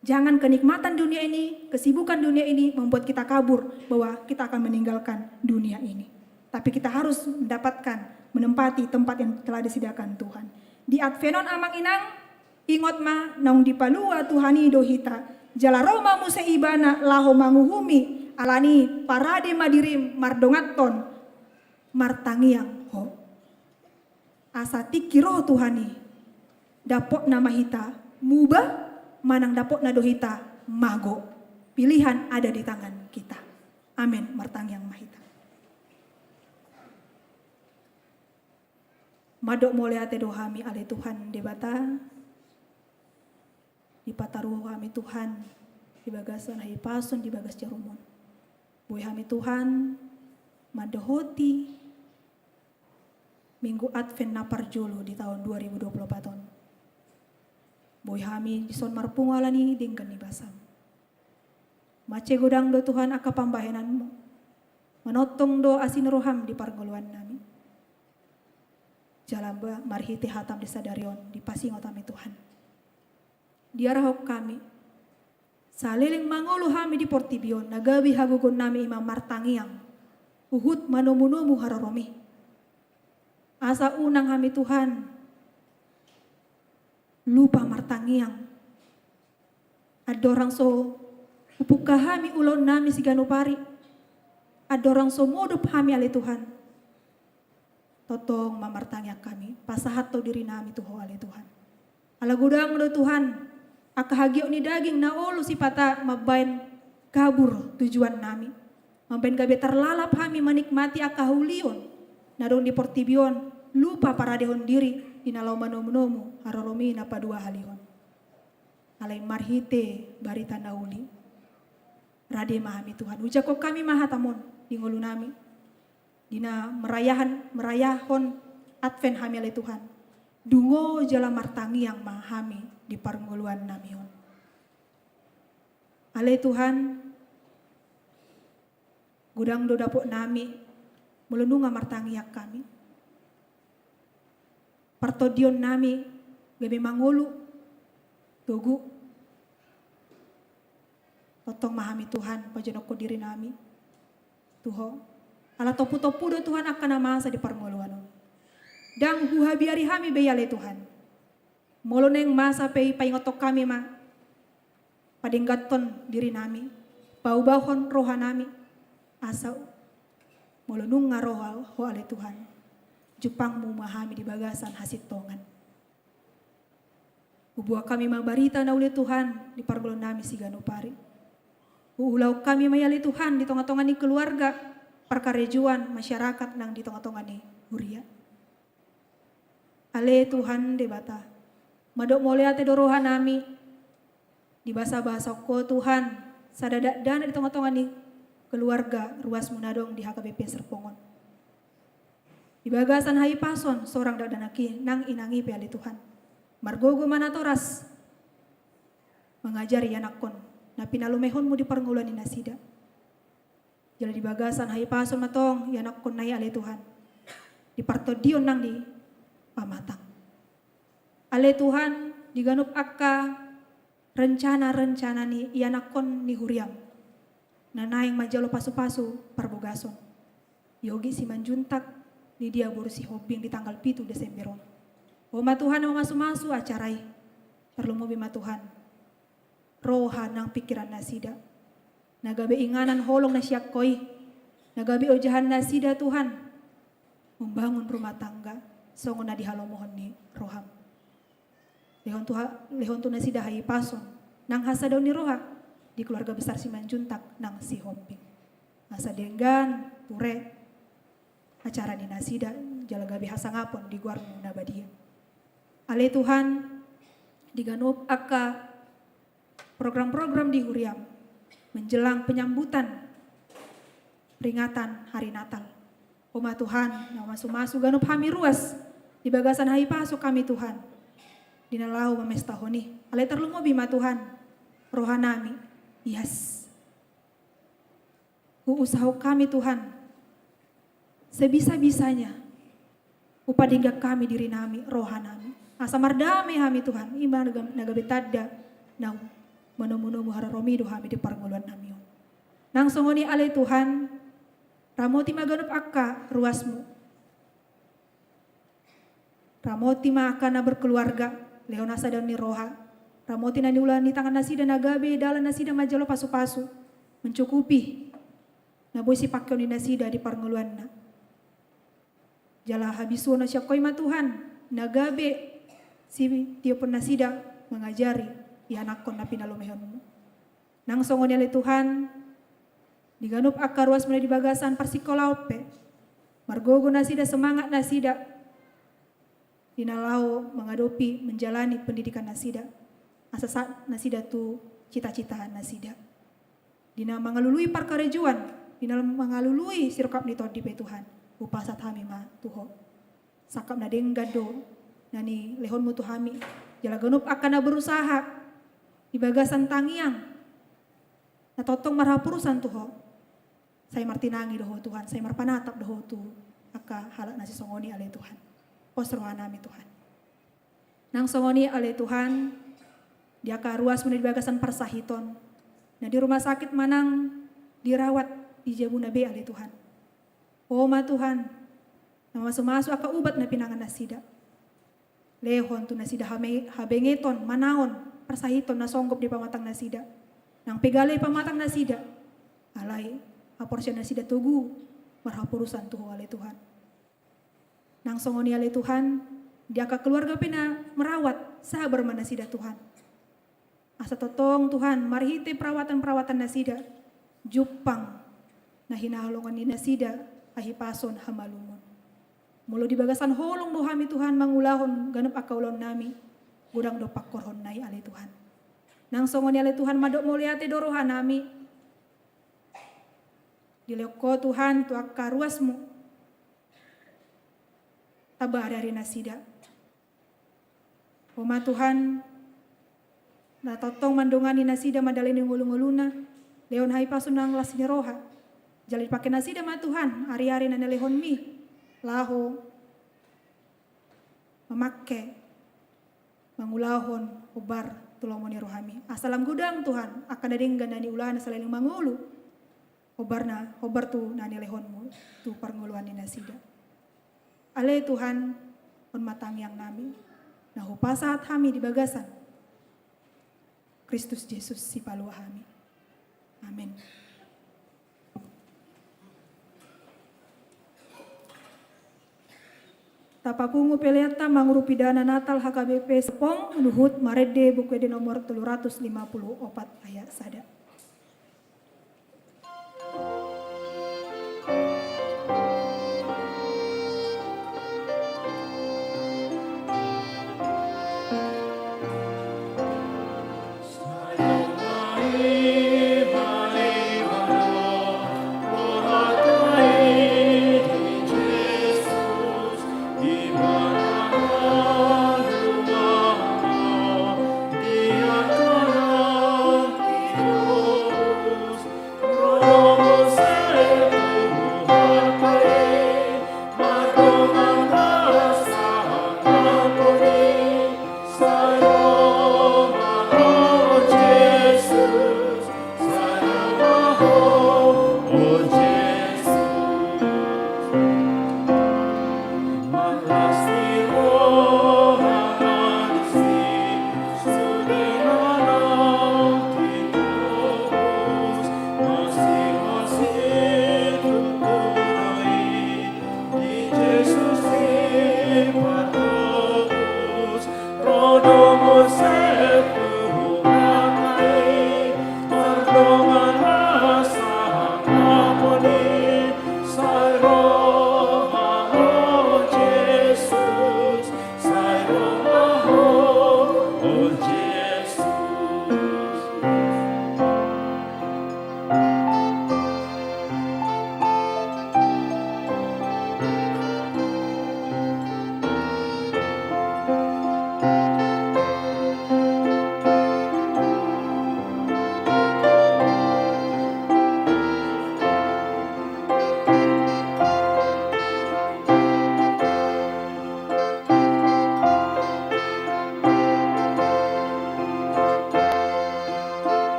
Jangan kenikmatan dunia ini, kesibukan dunia ini membuat kita kabur bahwa kita akan meninggalkan dunia ini. Tapi kita harus mendapatkan, menempati tempat yang telah disediakan Tuhan. Di Advenon amang inang, ingot ma naung dipalua Tuhani dohita. Jala Roma muse ibana laho manguhumi alani parade madirim mardongaton martangiang ho. Asa tikiroh Tuhani dapok nama hita mubah manang dapok na dohita mago. Pilihan ada di tangan kita. Amin. Martangiang mahita. Madok moleate dohami ale Tuhan debata. Di pataruh kami Tuhan. Di bagasan hai pasun di bagas jarumon. Boy kami Tuhan. Madohoti. Minggu Advent na parjolo di tahun 2024 tahun. Boy kami di son marpungalani dingkan ni basam. Mace godang do Tuhan aka pambahenanmu. Manotong do asin roham di parngoluan nami. Jalamba marhite hatam disadarion di pasing otami Tuhan. Diarahok kami. Saliling mangolu hami di portibion nagabi hagugon nami imam martangiang. Uhud manomunomu hararomi. Asa unang hami Tuhan. Lupa martangiang. Adorang so upuk kami ulon nami si ganupari. Adorang so modop hami ale Tuhan. Totong mamartangiang kami. Pasahat to diri nami tuho ale Tuhan. Ala gudang do Tuhan. Akahagyo ni daging na olo si pata mabain kabur tujuan nami. Mabain gabe terlalap kami menikmati akahulion. Nadong di portibion lupa paradehon diri. Inalau manomu haroromi na padua halihon. Alay marhite barita nauli. Rade mahami Tuhan. Ujako kami mahatamon di ngulu nami. Dina merayahon Advent hami ale Tuhan. Dungo jala martangi yang mahami di parnguluan namion. Ale Tuhan, gudang do dapok nami melununga martangi yak kami. Partodion nami gabe mangulu togu. Totong mahami Tuhan pajonoko diri nami. Tuho. Ala topu-topu do Tuhan akan masa di parngoluan. Dang huhabiari hami beyale Tuhan. Moloneng masa pei paingotok kami ma. Padinggaton diri nami. Bau-bauhon roha nami. Asau. Molonung ngarohal ho ale Tuhan. Jupang mumahami di bagasan hasit tongan. Ubuah kami mabarita na uli Tuhan di parngoluan nami si ganupari. Uulau kami mayali Tuhan di tonga-tonga ni keluarga. Perkarejuan masyarakat nang di tengah-tengah ni huria. Ale Tuhan debata. Madok moleate dorohan nami. Di bahasa-bahasa ko Tuhan. Sadadak dana di tengah-tengah ni keluarga ruas munadong di HKBP Serpongon. Di bagasan hai pason seorang dak danaki nang inangi pe ale Tuhan. Margogo manatoras. Mengajari anakon. Na pinalumehonmu di parnguluan ni nasida. Jala di bagasan hai pason matong yanak kon nai ale Tuhan. Di partodion nang di pamatang. Ale Tuhan diganup akka rencana-rencana ni yanak kon ni huriam. Nanaing majalo pasu-pasu parbogason. Yogi si manjuntak di dia borusi hoping di tanggal 7 Desemberon. Oma Tuhan mau masu-masu acarai. Perlu mo bima Tuhan. Roha nang pikiran nasida. Nagabe inganan holong na siyak koi. Nagabe ojahan na sida Tuhan. Membangun rumah tangga. Songo na dihalomohon ni roham. Lehon tu na sida hai pason. Nang hasa daw ni roha. Di keluarga besar si manjuntak nang si homping. Masa denggan, pure. Acara ni nasida. Jalagabe hasa ngapon di guarmu nabadia. Ale Tuhan. Diganop akka program-program di huriam. Menjelang penyambutan peringatan hari Natal. Oma Tuhan, yang masu-masu ganup hami ruas. Di bagasan hai paso kami Tuhan. Dinalau memestahoni. Ale terlumo bima Tuhan. Rohanami. Yes. Usaha kami Tuhan. Sebisa-bisanya. Upadingga kami diri nami. Rohanami. Asa mardame hami Tuhan. Ima nagabetadda. Nau. Manomu-nomu hararomi do hami di parnguluan nami. Nang songoni ale Tuhan, ramoti maganup akka ruasmu. Ramoti ma akana berkeluarga, leonasa dan ni roha. Ramoti na niulan ni tangan nasida nagabe dalan nasida majalo pasu-pasu. Mencukupi. Naboy si pakyo ni nasida di parnguluan na. Jala habisu na siya koy ma Tuhan, nagabe si tiopon nasida mengajari. Anak kon na pinalumehonmu. Nang songon ale Tuhan, diganup akka ruas mulai di bagasan parsikolaupe. Margogo nasida semangat nasida. Dinalau mengadopi menjalani pendidikan nasida. Asa nasida tu cita-citaan nasida. Dina mengalului parkarejuan. Dina mengalului sirkap ni todi pe Tuhan. Upasat hami ma tuho. Sakap na denggado. Nani lehonmu tu hami. Jala ganup akka na berusaha. Di bagasan tangiang. Na totong marhapurusan Tuhan. Saya martinangi doho Tuhan, saya marpanatap doho tu aka halak nasi songoni ale Tuhan. Posrohan nami Tuhan. Nang songoni ale Tuhan, dia ka ruas mun dibagasan persahiton. Nah di rumah sakit manang dirawat di Jabuna be ale Tuhan. Oh ma Tuhan, na masuk-masuk aka ubat na pinangan nasida. Lehon tu nasida habengeton manaon persahiton na songgop di pamatang nasida. Nang pegalay pamatang nasida. Alay aporsyon nasida tugu marhapurusan tuho ale Tuhan. Nang songoni ale Tuhan, dia ka keluarga pina merawat sabar manasida Tuhan. Asa totong Tuhan marhite perawatan-perawatan nasida jupang na hinahalongan ni nasida ahipason hamalumun. Mulo di bagasan holong dohami Tuhan mangulahon ganep akaulon nami gudang dopak korhon nai ale Tuhan. Nang songoni ale Tuhan madok muliate dorohan nami. Dileko Tuhan tu akaruasmu tabah dari nasida. Oma Tuhan na totong mandongani nasida madaleni ngulu-nguluna leon hai pasunang lasini roha. Jalin pakai nasida ma Tuhan hari-hari nana lehon mi laho memakai mangulahon ubar tulomoni rohami. Asalam gudang Tuhan akan dadinggan nani ulana selain mangulu. Obar tu nani lehonmu tu parnguluan ni nasida. Ale Tuhan on matang yang nami. Nah saat kami di bagasan. Kristus Yesus si palua kami. Amin. Tapapungu peleata manguru pidana Natal HKBP Serpong Luhut Marede buku nomor 354 ayat sada. Dia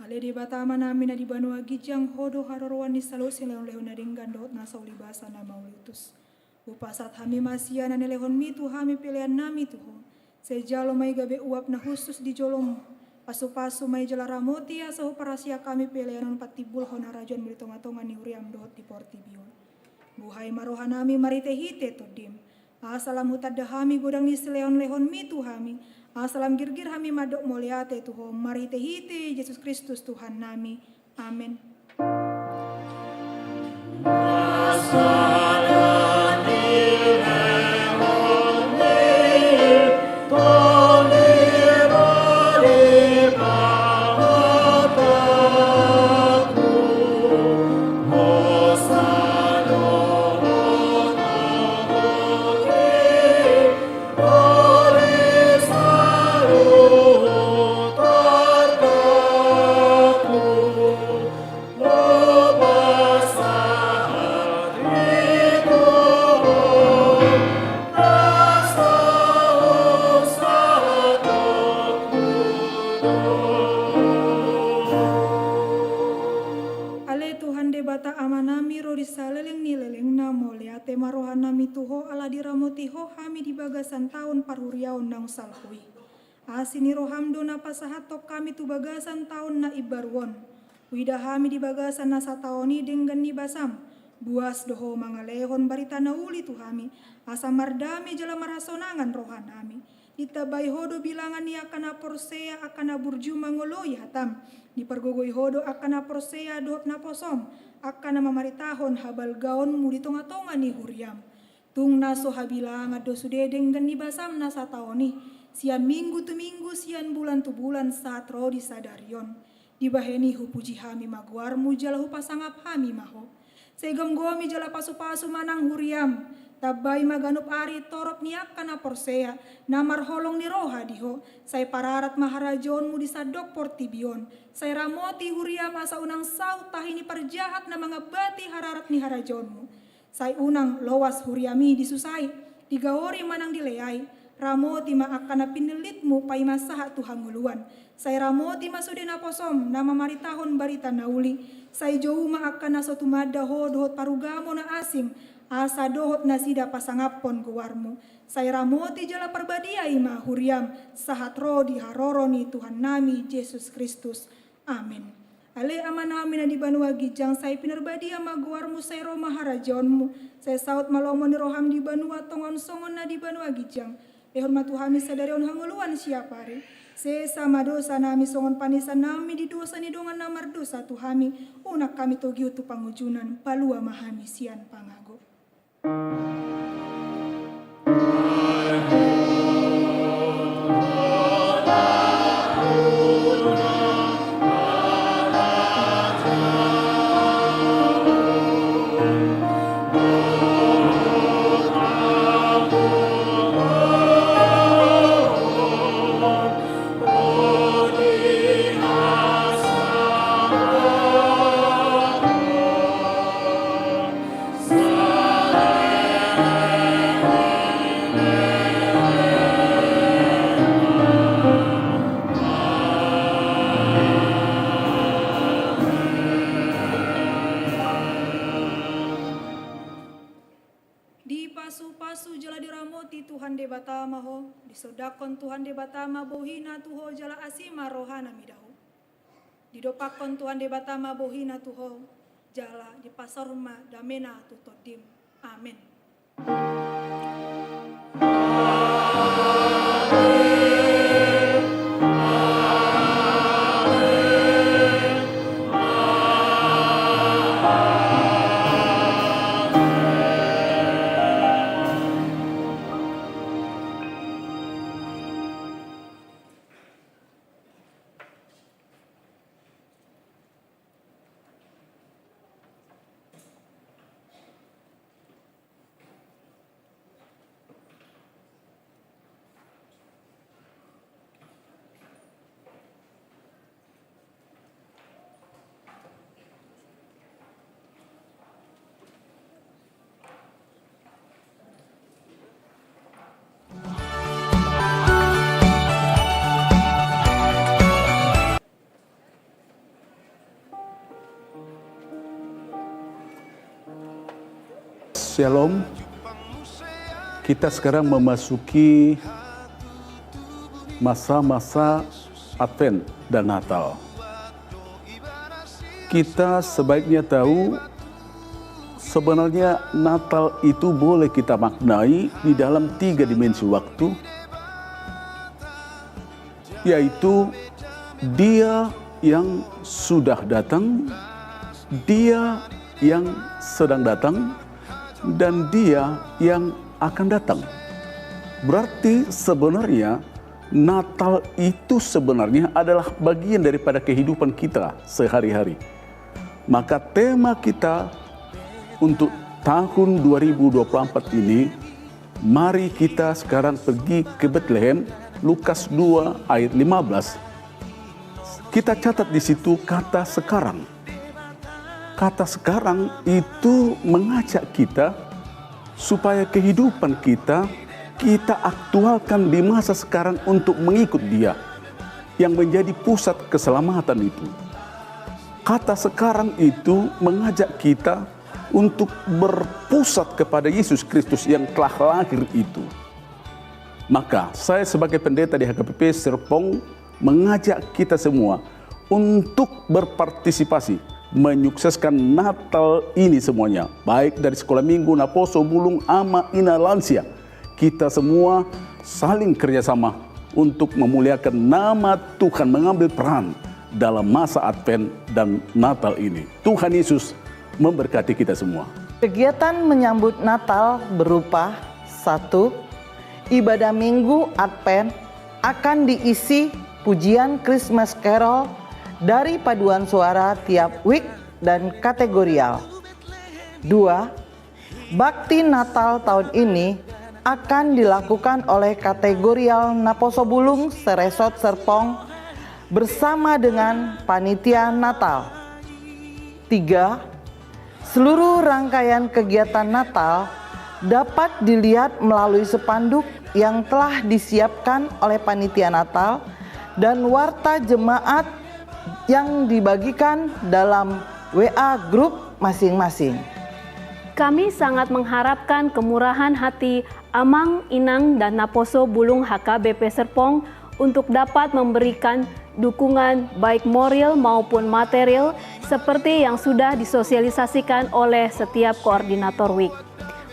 Ale di batama namin na di banua gijang hodo harorwan ni salo sileon-leon na dinggan doot na sa ulibasa na maulitus. Upasat hami masia na nilehon mitu hami pilihan nami tuho. Sejalo may gabe uap na khusus di jolom. Pasu-pasu may jala ramoti asaho parasia kami pilihanon patibul hona rajon meritonga-tonga ni uriam doot di portibion. Buhay marohan nami maritehite todim. Asalam hutad hami godang ni sileon-lehon mitu hami. Asalam girgir hami madok moliate tuho maritehite Yesus Kristus Tuhan nami. Amin. Tahun parhuriaon nang salhui. Asini rohamdo na pasahatok kami tu bagasan tahun na ibarwon. Wida hami di bagasan na sataoni dengan ni basam. Buas doho mangalehon barita na uli tu hami. Asa mardami jala marhasonangan rohan hami. Itabay hodo bilangan ni akana porsea akana burju mangoloi hatam. Di pergogoi hodo akana porsea dohot na posom. Akana mamaritahon habal gaon mu di tonga-tonga ni huriam. Tung naso habilang ado sudedeng gan ni basam na sataoni. Sian minggu tu minggu, sian bulan tu bulan saat ro di sadarion. Dibaheni hu puji hami maguarmu jala hu pasangap hami maho. Segom gomi jala pasu-pasu manang huriam. Tabay maganup ari torop niak kana porsea. Namar holong ni roha diho. Say pararat maharajonmu di sadok portibion. Say ramoti huriam asa unang sau tahini perjahat na mga bati hararat ni harajonmu. Say unang lowas huriami disusai, digaori manang dileai, ramoti maakana pinilitmu pai masaha Tuhan nguluan. Say ramoti masude na posom, nama maritahon barita nauli, say jou maakana sotumada ho dohot parugamo na asing, asa dohot nasida pasangapon guwarmu. Say ramoti jala perbadiai ma huriam, sahat ro di haroroni Tuhan nami Yesus Kristus. Amin. Ale amanami na di banua gijang say pinerbadi amaguarmu say ro maharajonmu say saut malomo ni roham di banua tongon songon na di banua gijang ehon matuhami sadarion hanguluan siapari se sama dosa nami songon panisan nami di dosa ni dongan namar dosa tuhami unak kami togiu tu pangujunan palua mahami sian pangago. Disodakon Tuhan de batama bohina tuho jala asima rohana midahu. Didopakon Tuhan de batama bohina tuho jala di pasarma damena tutodim. Amin. Shalom. Kita sekarang memasuki masa-masa Advent dan Natal. Kita sebaiknya tahu sebenarnya Natal itu boleh kita maknai di dalam 3 dimensi waktu, yaitu Dia yang sudah datang, Dia yang sedang datang, dan Dia yang akan datang. Berarti sebenarnya Natal itu sebenarnya adalah bagian daripada kehidupan kita sehari-hari. Maka tema kita untuk tahun 2024 ini, mari kita sekarang pergi ke Bethlehem, Lukas 2 ayat 15. Kita catat di situ kata sekarang. Kata sekarang itu mengajak kita supaya kehidupan kita aktualkan di masa sekarang untuk mengikut Dia yang menjadi pusat keselamatan itu. Kata sekarang itu mengajak kita untuk berpusat kepada Yesus Kristus yang telah lahir itu. Maka saya sebagai pendeta di HKBP Serpong mengajak kita semua untuk berpartisipasi menyukseskan Natal ini semuanya, baik dari sekolah minggu, Naposo, Bulung, Ama, Ina, Lansia. Kita semua saling kerjasama untuk memuliakan nama Tuhan, mengambil peran dalam masa Advent dan Natal ini. Tuhan Yesus memberkati kita semua. Kegiatan menyambut Natal berupa 1. Ibadah Minggu Advent akan diisi pujian Christmas Carol dari paduan suara tiap week dan kategorial. 2. Bakti Natal tahun ini akan dilakukan oleh kategorial Naposo Bulung Seresot Serpong bersama dengan panitia Natal. 3. Seluruh rangkaian kegiatan Natal dapat dilihat melalui spanduk yang telah disiapkan oleh panitia Natal dan warta jemaat yang dibagikan dalam WA grup masing-masing. Kami sangat mengharapkan kemurahan hati Amang, Inang, dan Naposo Bulung HKBP Serpong untuk dapat memberikan dukungan baik moral maupun material seperti yang sudah disosialisasikan oleh setiap koordinator week.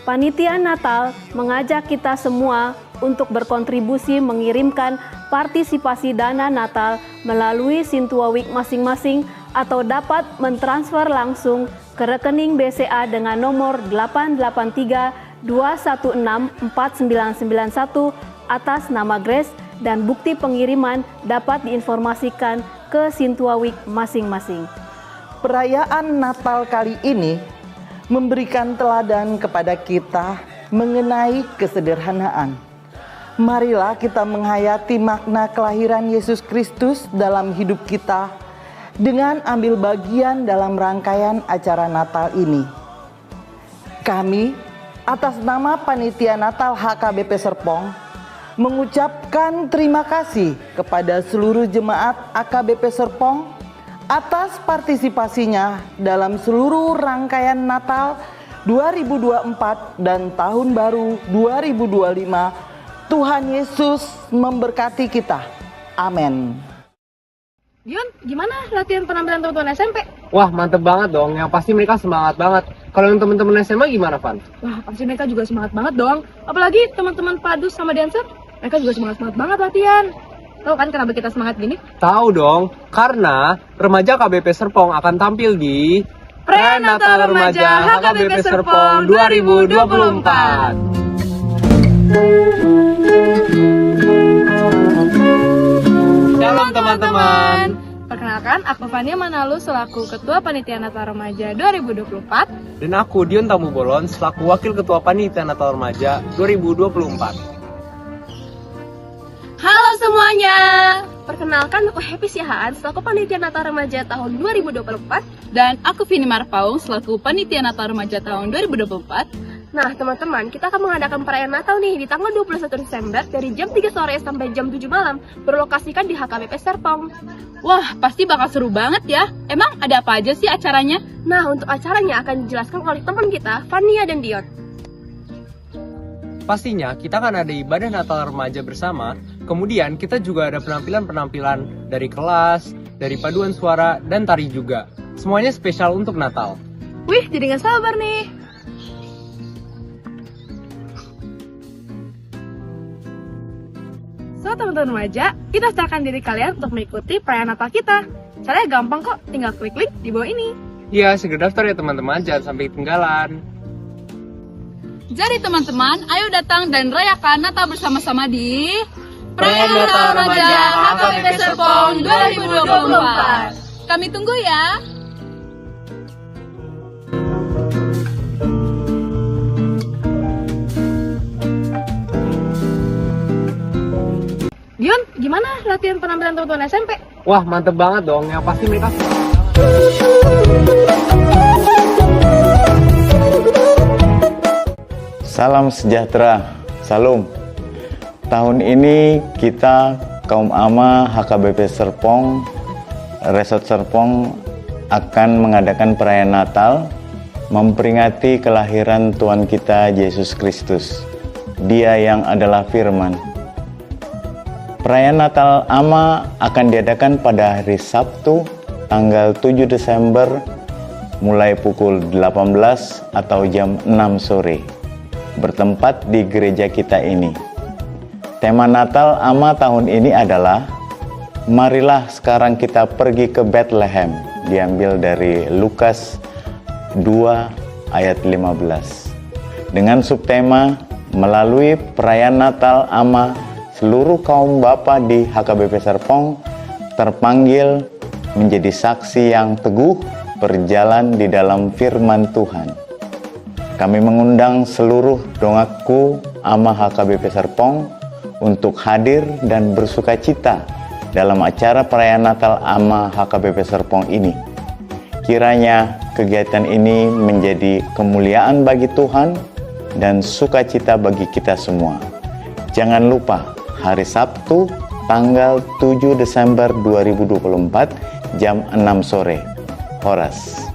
Panitia Natal mengajak kita semua untuk berkontribusi mengirimkan partisipasi dana Natal melalui Sintua Week masing-masing atau dapat mentransfer langsung ke rekening BCA dengan nomor 883-216-4991 atas nama Grace, dan bukti pengiriman dapat diinformasikan ke Sintua Week masing-masing. Perayaan Natal kali ini memberikan teladan kepada kita mengenai kesederhanaan. Marilah kita menghayati makna kelahiran Yesus Kristus dalam hidup kita dengan ambil bagian dalam rangkaian acara Natal ini. Kami atas nama Panitia Natal HKBP Serpong mengucapkan terima kasih kepada seluruh jemaat AKBP Serpong atas partisipasinya dalam seluruh rangkaian Natal 2024 dan Tahun Baru 2025. Tuhan Yesus memberkati kita. Amin. Dion, gimana latihan penampilan teman-teman SMP? Wah, mantep banget dong. Yang pasti mereka semangat banget. Kalau yang teman-teman SMA gimana, Van? Wah, pasti mereka juga semangat banget dong. Apalagi teman-teman Padus sama Dancer, mereka juga semangat banget latihan. Tahu kan kenapa kita semangat gini? Tahu dong, karena remaja KBP Serpong akan tampil di Pre-Natal Remaja HKBP Serpong 2024. Shalom teman-teman. Perkenalkan, aku Fania Manalu selaku Ketua Panitia Natal Remaja 2024. Dan aku Dion Tamu Bolon selaku Wakil Ketua Panitia Natal Remaja 2024. Halo semuanya. Perkenalkan, aku Happy Siahaan selaku Panitia Natal Remaja tahun 2024. Dan aku Vini Marpaung selaku Panitia Natal Remaja tahun 2024. Nah teman-teman, kita akan mengadakan perayaan Natal nih di tanggal 21 Desember dari jam 3 sore sampai jam 7 malam, berlokasikan di HKBP Serpong. Wah, pasti bakal seru banget ya. Emang ada apa aja sih acaranya? Nah, untuk acaranya akan dijelaskan oleh teman kita, Fania dan Dion. Pastinya kita akan ada ibadah Natal remaja bersama, kemudian kita juga ada penampilan-penampilan dari kelas, dari paduan suara, dan tari juga. Semuanya spesial untuk Natal. Wih, jadi nggak sabar nih. So, teman-teman remaja, kita serahkan diri kalian untuk mengikuti perayaan Natal kita. Caranya gampang kok, tinggal klik link di bawah ini. Iya, segera daftar ya teman-teman, jangan sampai ketinggalan. Jadi teman-teman, ayo datang dan rayakan Natal bersama-sama di Perayaan Natal Remaja HKBP Serpong 2024. Kami tunggu ya. Dion, gimana latihan penampilan teman-teman SMP? Wah, mantep banget dong, yang pasti mereka Salam sejahtera, salam. Tahun ini kita kaum AMA HKBP Serpong, Resort Serpong akan mengadakan perayaan Natal memperingati kelahiran Tuhan kita Yesus Kristus. Dia yang adalah firman. Perayaan Natal AMA akan diadakan pada hari Sabtu tanggal 7 Desember mulai pukul 18 atau jam 6 sore. Bertempat di gereja kita ini. Tema Natal AMA tahun ini adalah marilah sekarang kita pergi ke Bethlehem, diambil dari Lukas 2 ayat 15. Dengan subtema melalui perayaan Natal AMA, seluruh kaum bapa di HKBP Serpong terpanggil menjadi saksi yang teguh berjalan di dalam firman Tuhan. Kami mengundang seluruh dongaku AMA HKBP Serpong untuk hadir dan bersuka cita dalam acara perayaan Natal AMA HKBP Serpong ini. Kiranya kegiatan ini menjadi kemuliaan bagi Tuhan dan sukacita bagi kita semua. Jangan lupa hari Sabtu tanggal 7 Desember 2024 jam 6 sore. Horas.